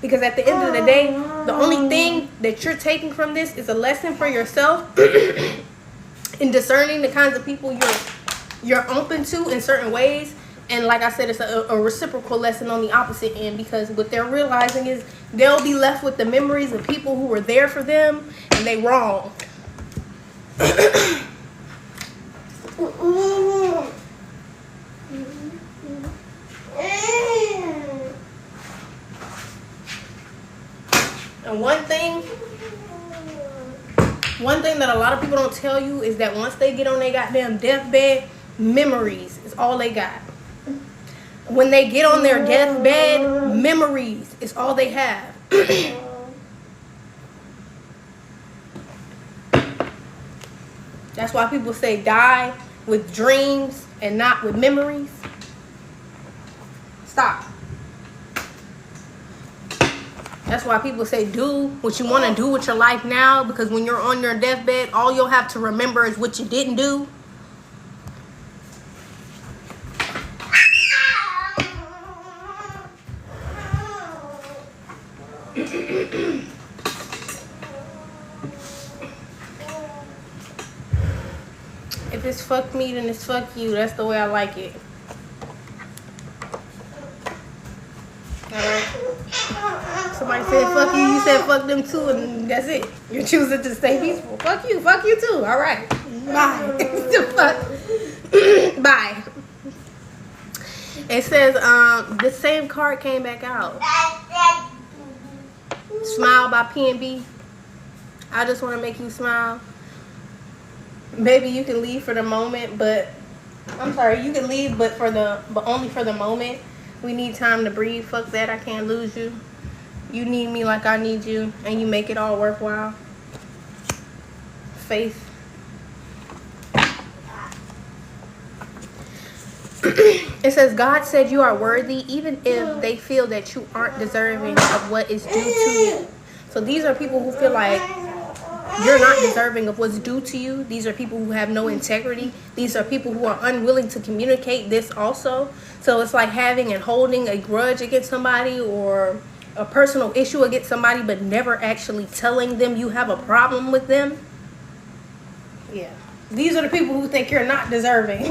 Because at the end of the day, the only thing that you're taking from this is a lesson for yourself in discerning the kinds of people you're open to in certain ways. And like I said, it's a reciprocal lesson on the opposite end, because what they're realizing is they'll be left with the memories of people who were there for them and they wronged. And one thing that a lot of people don't tell you is that once they get on their goddamn deathbed, memories is all they got. When they get on their deathbed, memories is all they have. That's why people say die with dreams and not with memories. Stop. That's why people say do what you want to do with your life now, because when you're on your deathbed, all you'll have to remember is what you didn't do. If it's fuck me, then it's fuck you. That's the way I like it. Alright. Somebody said fuck you, you said fuck them too, and that's it. You're choosing to stay peaceful. Fuck you too. Alright. Bye. Bye. It says the same card came back out. Smile by P&B. I just want to make you smile. Maybe you can leave for the moment, but I'm sorry, you can leave, but only for the moment. We need time to breathe. Fuck that. I can't lose you. You need me like I need you, and you make it all worthwhile. Faith. It says, God said you are worthy, even if they feel that you aren't deserving of what is due to you. So these are people who feel like you're not deserving of what's due to you. These are people who have no integrity. These are people who are unwilling to communicate this also. So it's like having and holding a grudge against somebody, or a personal issue against somebody but never actually telling them you have a problem with them, yeah, these are the people who think you're not deserving.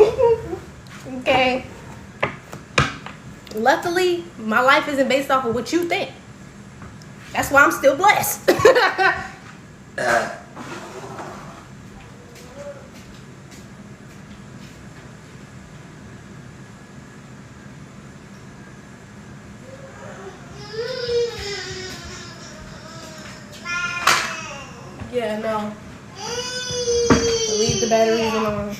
Okay? Luckily, my life isn't based off of what you think. That's why I'm still blessed. Yeah, no. Leave the batteries alone.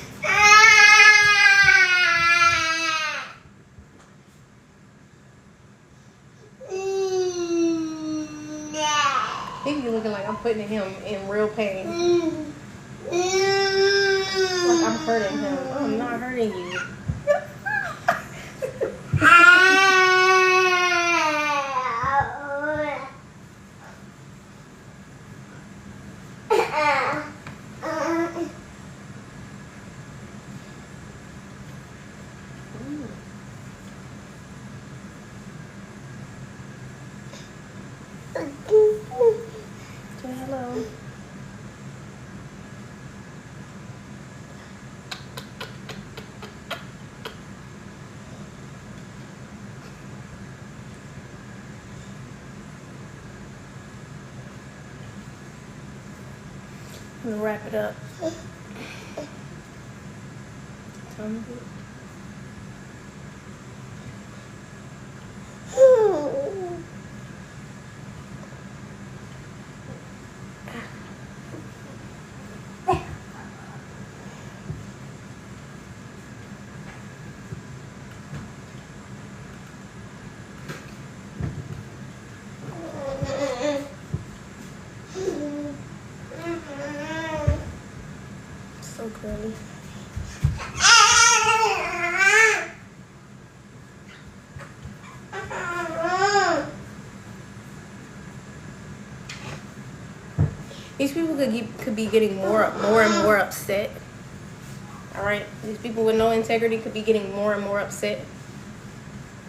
He be looking like I'm putting him in real pain. Like I'm hurting him. I'm not hurting you. Say hello. I'm gonna wrap it up. So curly. These people could be getting more and more upset. All right, these people with no integrity could be getting more and more upset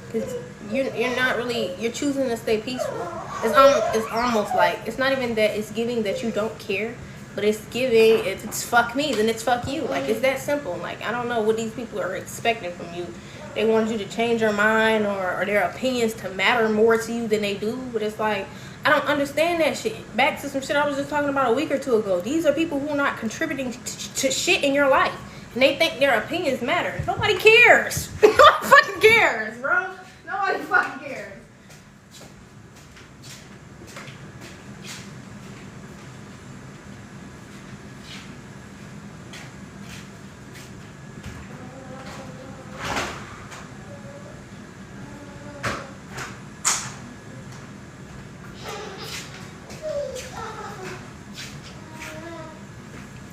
because you're not really, you're choosing to stay peaceful. It's almost like, it's not even that it's giving that you don't care, but it's giving, if it's fuck me, then it's fuck you. Like, it's that simple. Like, I don't know what these people are expecting from you. They want you to change your mind or their opinions to matter more to you than they do. But it's like, I don't understand that shit. Back to some shit I was just talking about a week or two ago. These are people who are not contributing to shit in your life. And they think their opinions matter. Nobody cares. Nobody fucking cares, bro. Nobody fucking cares.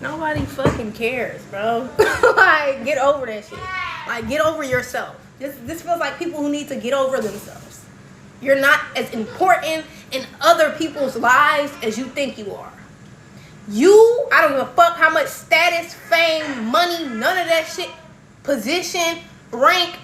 Nobody fucking cares, bro. Like, get over that shit. Like, get over yourself. This feels like people who need to get over themselves. You're not as important in other people's lives as you think you are. I don't give a fuck how much status, fame, money, none of that shit, position, rank.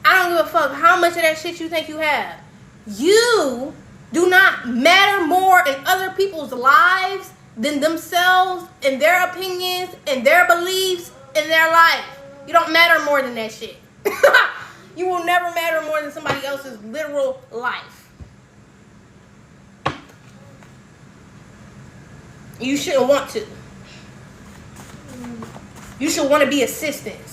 I don't give a fuck how much of that shit you think you have. You do not matter more in other people's lives than themselves and their opinions and their beliefs in their life. You don't matter more than that shit. You will never matter more than somebody else's literal life. You shouldn't want to. You should want to be of assistance.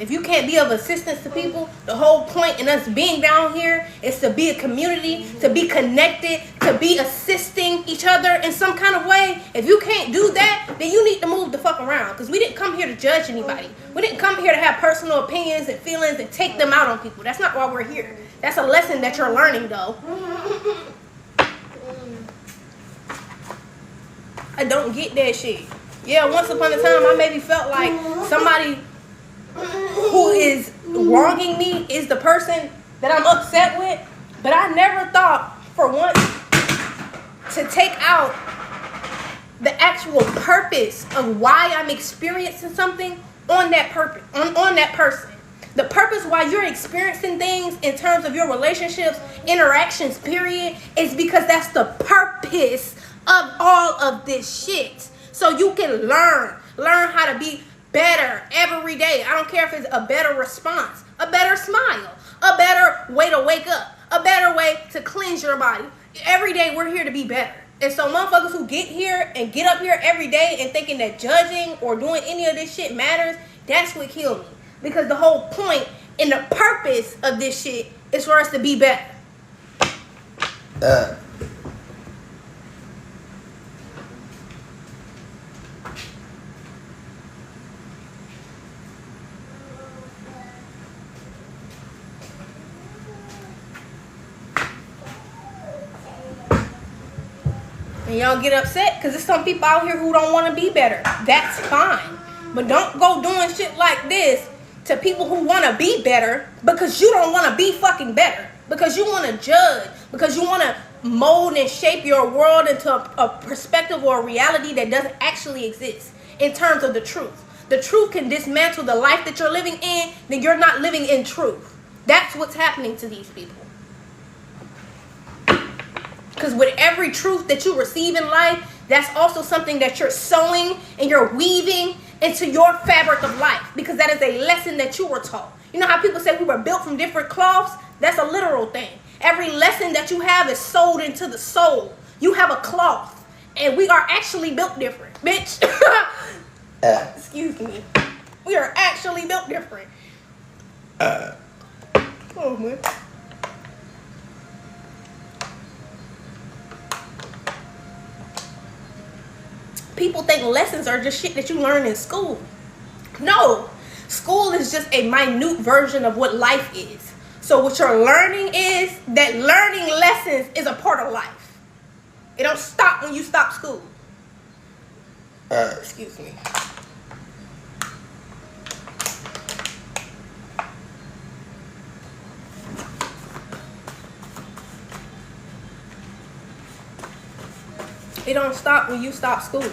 If you can't be of assistance to people, the whole point in us being down here is to be a community, to be connected, to be assisting each other in some kind of way. If you can't do that, then you need to move the fuck around. Because we didn't come here to judge anybody. We didn't come here to have personal opinions and feelings and take them out on people. That's not why we're here. That's a lesson that you're learning, though. I don't get that shit. Yeah, once upon a time, I maybe felt like somebody who is wronging me is the person that I'm upset with, but I never thought for once to take out the actual purpose of why I'm experiencing something on that person. The purpose why you're experiencing things in terms of your relationships, interactions, period, is because that's the purpose of all of this shit. So you can learn how to be better every day. I don't care if it's a better response, a better smile, a better way to wake up, a better way to cleanse your body. Every day we're here to be better. And so motherfuckers who get here and get up here every day and thinking that judging or doing any of this shit matters, that's what killed me. Because the whole point and the purpose of this shit is for us to be better. And y'all get upset because there's some people out here who don't want to be better. That's fine. But don't go doing shit like this to people who want to be better because you don't want to be fucking better. Because you want to judge. Because you want to mold and shape your world into a perspective or a reality that doesn't actually exist in terms of the truth. The truth can dismantle the life that you're living in, then you're not living in truth. That's what's happening to these people. Because with every truth that you receive in life, that's also something that you're sewing and you're weaving into your fabric of life. Because that is a lesson that you were taught. You know how people say we were built from different cloths? That's a literal thing. Every lesson that you have is sewed into the soul. You have a cloth. And we are actually built different. Bitch. Excuse me. We are actually built different. Oh, man. People think lessons are just shit that you learn in school. No. School is just a minute version of what life is. So what you're learning is that learning lessons is a part of life. It don't stop when you stop school. Excuse me. It don't stop when you stop school.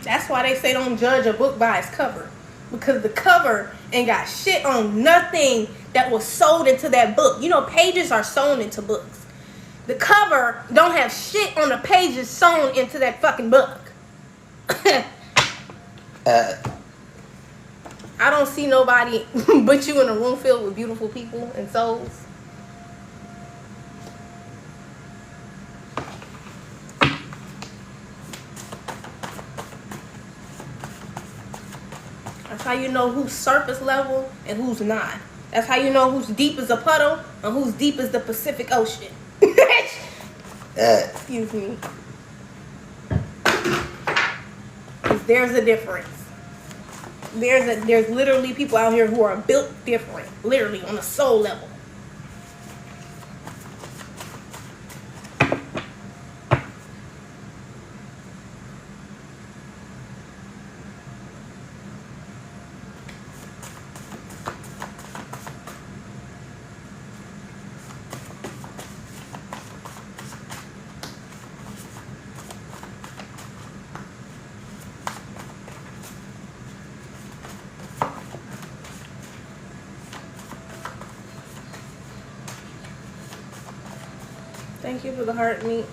That's why they say don't judge a book by its cover. Because the cover ain't got shit on nothing that was sold into that book. You know, pages are sewn into books. The cover don't have shit on the pages sewn into that fucking book. I don't see nobody but you in a room filled with beautiful people and souls. That's how you know who's surface level and who's not. That's how you know who's deep as a puddle and who's deep as the Pacific Ocean. Excuse me. There's a difference. There's literally people out here who are built different, literally on a soul level. Thank you for the heart meat.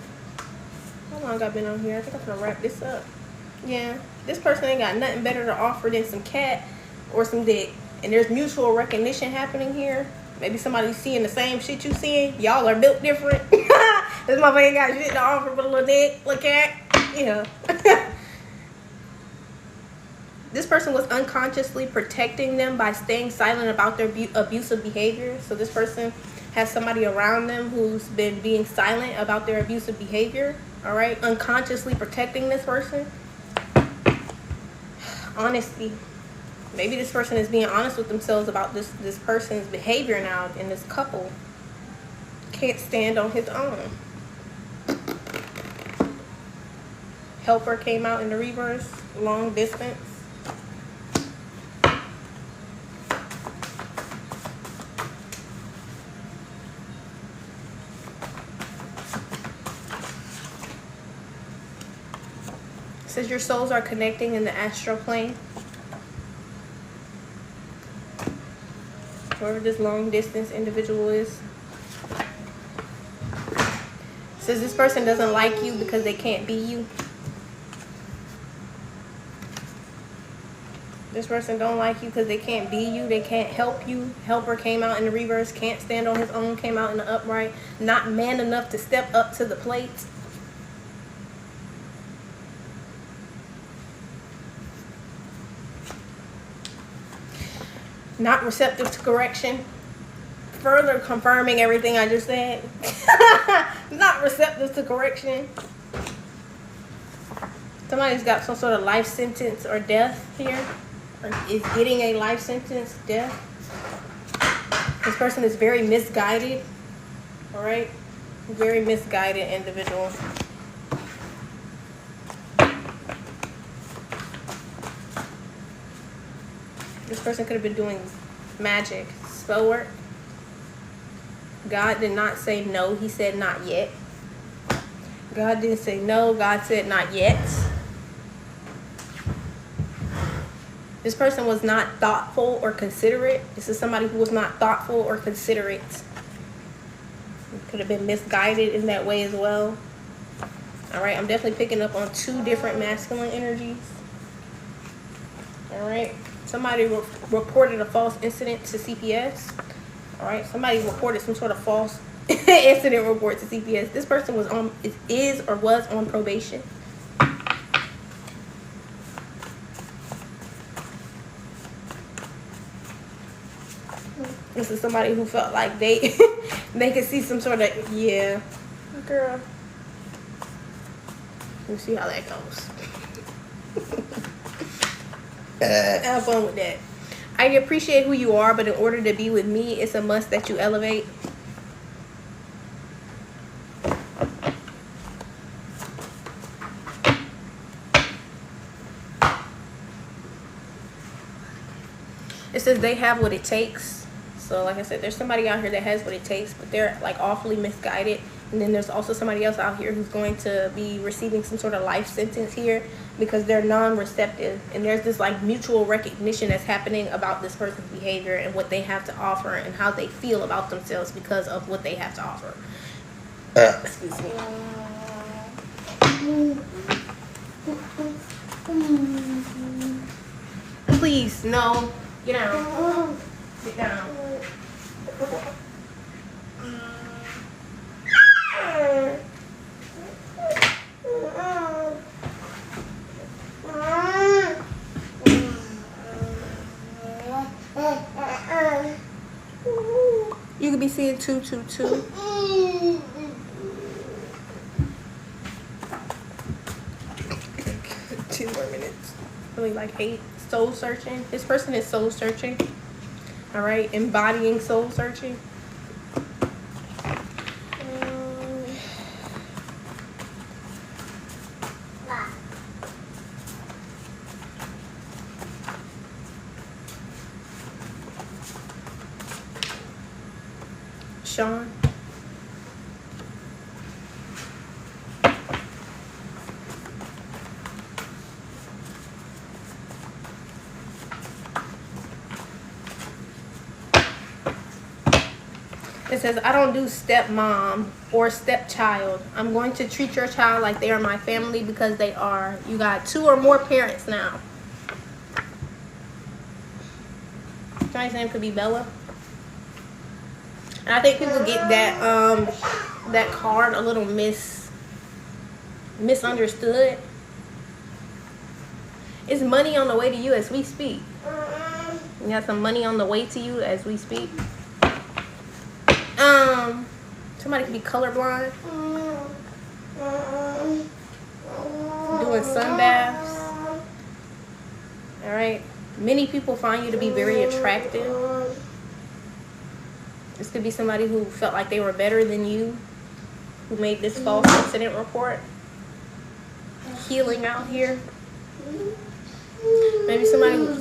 How long I've been on here? I think I'm gonna wrap this up. Yeah, this person ain't got nothing better to offer than some cat or some dick. And there's mutual recognition happening here. Maybe somebody's seeing the same shit you seeing. Y'all are built different. This motherfucker ain't got shit to offer but a little dick, little cat. Yeah. This person was unconsciously protecting them by staying silent about their abusive behavior. So this person has somebody around them who's been being silent about their abusive behavior. All right, unconsciously protecting this person. Honesty. Maybe this person is being honest with themselves about this person's behavior now, and this couple can't stand on his own. Helper came out in the reverse, long distance. says your souls are connecting in the astral plane. Whoever this long distance individual is. Says this person doesn't like you because they can't be you. This person don't like you because they can't be you. They can't help you. Helper came out in the reverse. Can't stand on his own came out in the upright. Not man enough to step up to the plate. Not receptive to correction. Further confirming everything I just said. Not receptive to correction. Somebody's got some sort of life sentence or death here. Or is getting a life sentence, death. This person is very misguided. Alright? Very misguided individual. This person could have been doing magic, spell work. God did not say no. He said not yet. God didn't say no. God said not yet. This person was not thoughtful or considerate. This is somebody who was not thoughtful or considerate. Could have been misguided in that way as well. All right, I'm definitely picking up on 2 different masculine energies. All right, somebody reported a false incident to CPS. All right, somebody reported some sort of false incident report to CPS. This person was is or was on probation. This is somebody who felt like they they could see some sort of, yeah, girl. Let's see how that goes. Have fun with that. I appreciate who you are, but in order to be with me, it's a must that you elevate. It says they have what it takes. So like I said, there's somebody out here that has what it takes, but they're like awfully misguided. And then there's also somebody else out here who's going to be receiving some sort of life sentence here because they're non-receptive. And there's this like mutual recognition that's happening about this person's behavior and what they have to offer and how they feel about themselves because of what they have to offer. Excuse me. Please, no. Get down. Get down. You could be seeing 222. Two more minutes. Really like 8. Soul searching. This person is soul searching. All right, embodying soul searching. Sean. It says, I don't do stepmom or stepchild. I'm going to treat your child like they are my family because they are. You got 2 or more parents now. Somebody's name could be Bella. And I think people get that card a little misunderstood. It's money on the way to you as we speak. You got some money on the way to you as we speak. Somebody could be colorblind. Doing sun baths. Alright. Many people find you to be very attractive. This could be somebody who felt like they were better than you, who made this false incident report. Healing out here. Maybe somebody who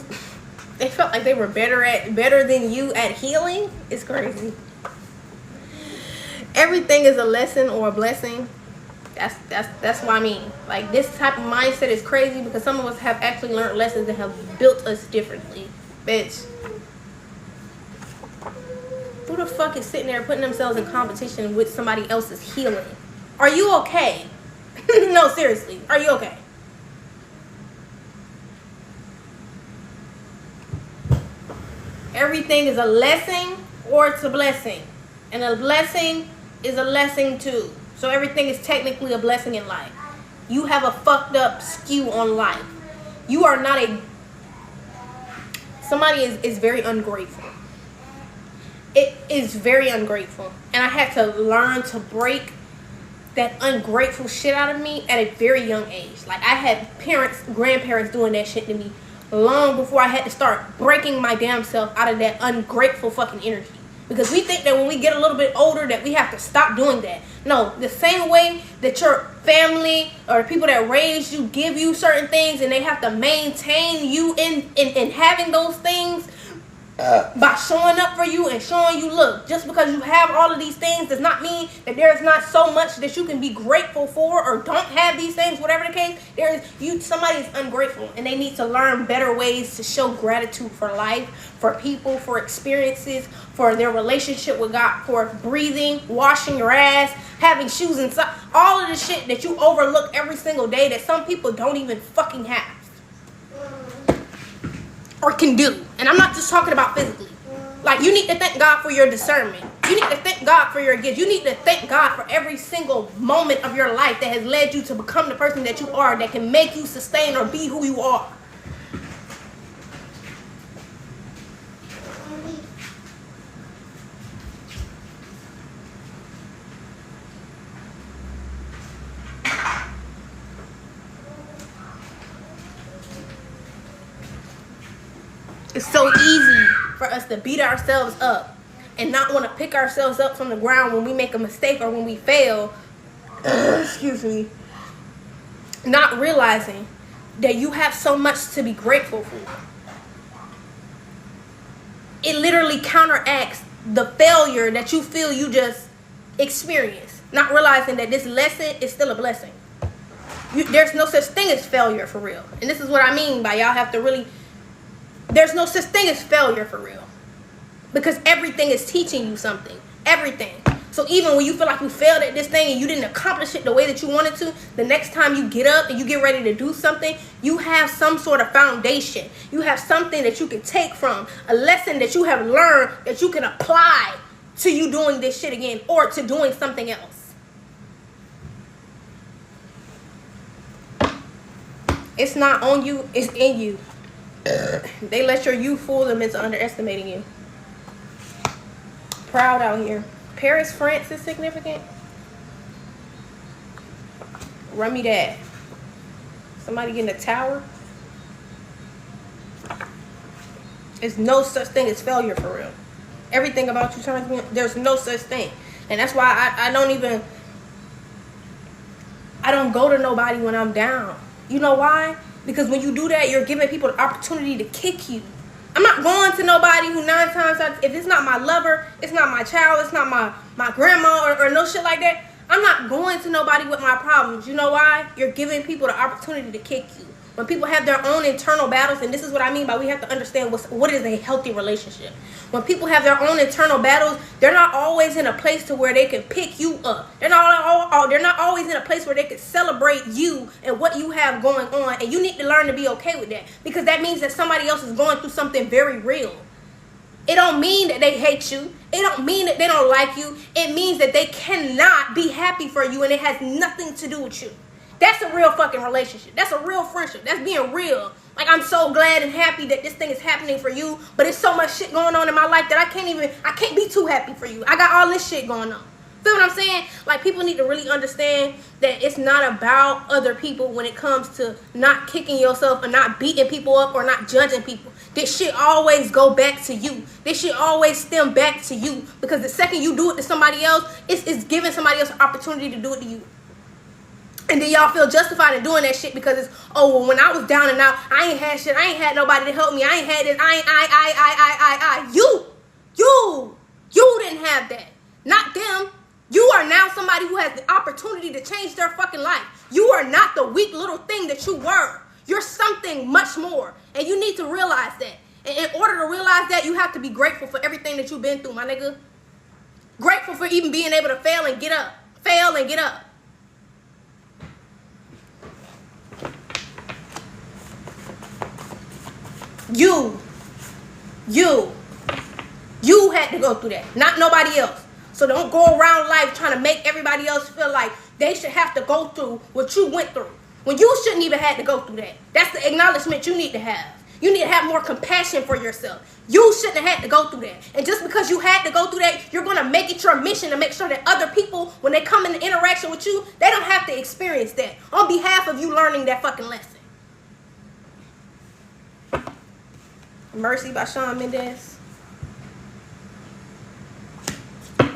they felt like they were better than you at healing. It's crazy. Everything is a lesson or a blessing. That's what I mean. Like, this type of mindset is crazy because some of us have actually learned lessons that have built us differently. Bitch. Who the fuck is sitting there putting themselves in competition with somebody else's healing? Are you okay? No, seriously. Are you okay? Everything is a lesson or it's a blessing. And a blessing is a lesson too. So everything is technically a blessing in life. You have a fucked up skew on life. You are not a... Somebody is very ungrateful. It is very ungrateful. And I had to learn to break that ungrateful shit out of me at a very young age. Like, I had parents, grandparents doing that shit to me long before I had to start breaking my damn self out of that ungrateful fucking energy. Because we think that when we get a little bit older that we have to stop doing that. No, the same way that your family or people that raised you give you certain things and they have to maintain you in having those things by showing up for you and showing you, look, just because you have all of these things does not mean that there is not so much that you can be grateful for, or don't have these things, whatever the case. Somebody is ungrateful and they need to learn better ways to show gratitude for life, for people, for experiences, for their relationship with God, for breathing, washing your ass, having shoes inside, all of the shit that you overlook every single day that some people don't even fucking have or can do. And I'm not just talking about physically. Like, you need to thank God for your discernment. You need to thank God for your gifts. You need to thank God for every single moment of your life that has led you to become the person that you are, that can make you sustain or be who you are. It's so easy for us to beat ourselves up and not want to pick ourselves up from the ground when we make a mistake or when we fail. Excuse me. Not realizing that you have so much to be grateful for. It literally counteracts the failure that you feel you just experienced. Not realizing that this lesson is still a blessing. There's no such thing as failure for real. And this is what I mean by y'all have to really... There's no such thing as failure for real. Because everything is teaching you something. Everything. So even when you feel like you failed at this thing and you didn't accomplish it the way that you wanted to, the next time you get up and you get ready to do something, you have some sort of foundation. You have something that you can take from, a lesson that you have learned that you can apply to you doing this shit again or to doing something else. It's not on you, it's in you. They let your youth fool them into underestimating you. Proud out here. Paris, France is significant. Run me that. Somebody getting a tower. There's no such thing as failure for real. Everything about you turns me. There's no such thing. And that's why I don't go to nobody when I'm down. You know why? Because when you do that, you're giving people the opportunity to kick you. I'm not going to nobody who 9 times out, if it's not my lover, it's not my child, it's not my grandma or no shit like that, I'm not going to nobody with my problems. You know why? You're giving people the opportunity to kick you. When people have their own internal battles, and this is what I mean by we have to understand what is a healthy relationship. When people have their own internal battles, they're not always in a place to where they can pick you up. They're not always in a place where they can celebrate you and what you have going on. And you need to learn to be okay with that, because that means that somebody else is going through something very real. It don't mean that they hate you. It don't mean that they don't like you. It means that they cannot be happy for you, and it has nothing to do with you. That's a real fucking relationship. That's a real friendship. That's being real. Like, I'm so glad and happy that this thing is happening for you, but it's so much shit going on in my life that I can't be too happy for you. I got all this shit going on. Feel what I'm saying? Like, people need to really understand that it's not about other people when it comes to not kicking yourself or not beating people up or not judging people. This shit always go back to you. This shit always stem back to you, because the second you do it to somebody else, it's giving somebody else an opportunity to do it to you. And then y'all feel justified in doing that shit because it's, oh, well, when I was down and out, I ain't had shit. I ain't had nobody to help me. I ain't had this. You didn't have that. Not them. You are now somebody who has the opportunity to change their fucking life. You are not the weak little thing that you were. You're something much more. And you need to realize that. And in order to realize that, you have to be grateful for everything that you've been through, my nigga. Grateful for even being able to fail and get up. Fail and get up. You had to go through that, not nobody else. So don't go around life trying to make everybody else feel like they should have to go through what you went through, when you shouldn't even have to go through that. That's the acknowledgement you need to have. You need to have more compassion for yourself. You shouldn't have had to go through that. And just because you had to go through that, you're going to make it your mission to make sure that other people, when they come into interaction with you, they don't have to experience that on behalf of you learning that fucking lesson. Mercy by Shawn Mendes.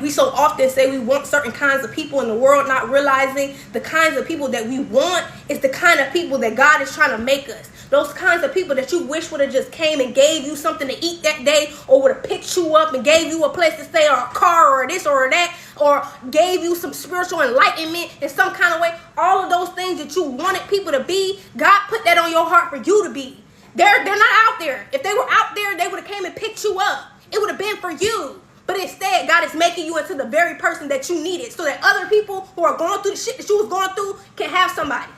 We so often say we want certain kinds of people in the world, not realizing the kinds of people that we want is the kind of people that God is trying to make us. Those kinds of people that you wish would have just came and gave you something to eat that day, or would have picked you up and gave you a place to stay, or a car, or this or that, or gave you some spiritual enlightenment in some kind of way. All of those things that you wanted people to be, God put that on your heart for you to be. They're not out there. If they were out there, they would have came and picked you up. It would have been for you. But instead, God is making you into the very person that you needed, so that other people who are going through the shit that you was going through can have somebody.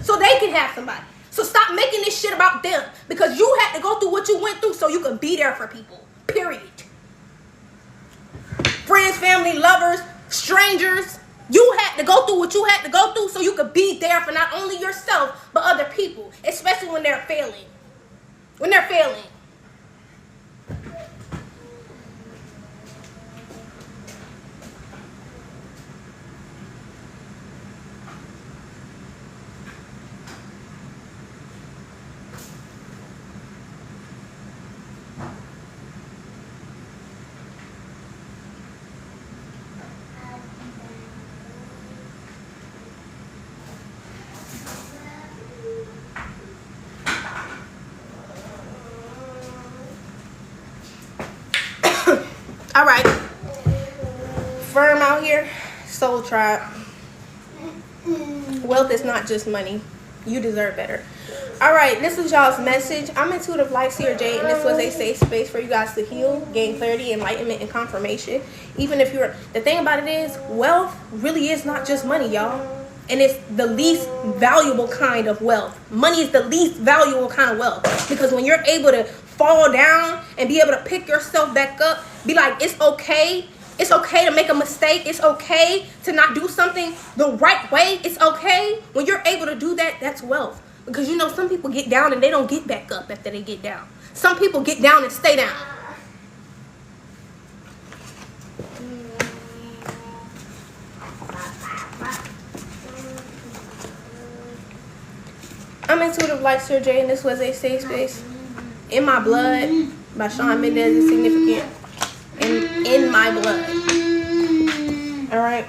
So they can have somebody. So stop making this shit about them, because you had to go through what you went through so you can be there for people. Period. Friends, family, lovers, strangers. You had to go through what you had to go through so you could be there for not only yourself, but other people, especially when they're failing. When they're failing. All right, firm out here, soul tribe. Wealth is not just money. You deserve better. All right, this is y'all's message. I'm Intuitive Life Seer J, and this was a safe space for you guys to heal, gain clarity, enlightenment, and confirmation. Even if you're, the thing about it is, wealth really is not just money, y'all. And it's the least valuable kind of wealth. Money is the least valuable kind of wealth, because when you're able to fall down and be able to pick yourself back up, be like, it's okay. It's okay to make a mistake. It's okay to not do something the right way. It's okay. When you're able to do that, that's wealth. Because you know, some people get down and they don't get back up after they get down. Some people get down and stay down. I'm Intuitive Life Seer J, and this was a safe space. In My Blood by Shawn Mendes is significant. In my blood. All right.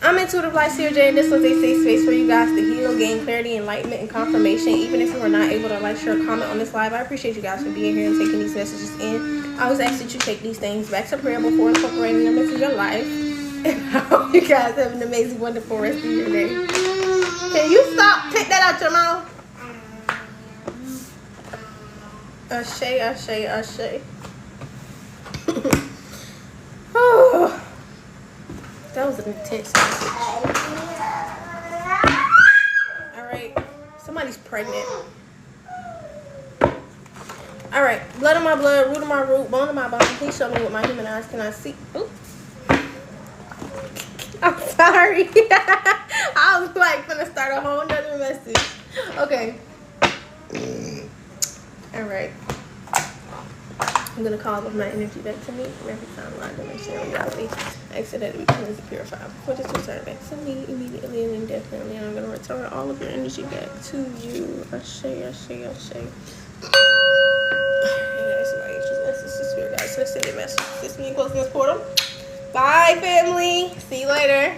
I'm Intuitive Life Seer J, and this was a safe space for you guys to heal, gain clarity, enlightenment, and confirmation. Even if you were not able to like, share, comment on this live, I appreciate you guys for being here and taking these messages in. I always ask that you take these things back to prayer before incorporating them into your life. And I hope you guys have an amazing, wonderful rest of your day. Can you stop? Take that out your mouth. Ashe, ashe, ashe. Oh, that was an intense message. All right, somebody's pregnant. All right, blood of my blood, root of my root, bone of my bone. Please show me what my human eyes cannot see. Ooh. I'm sorry. I was like gonna start a whole nother message. Okay. All right. I'm gonna call with my energy back to me from every time I dimension reality. I accidentally cleanse and purify before this return back to me immediately and indefinitely. And I'm gonna return all of your energy back to you. Ashe, ashe, ashe. Spirit guys, so send a message. This is me closing this portal. Bye, family. See you later.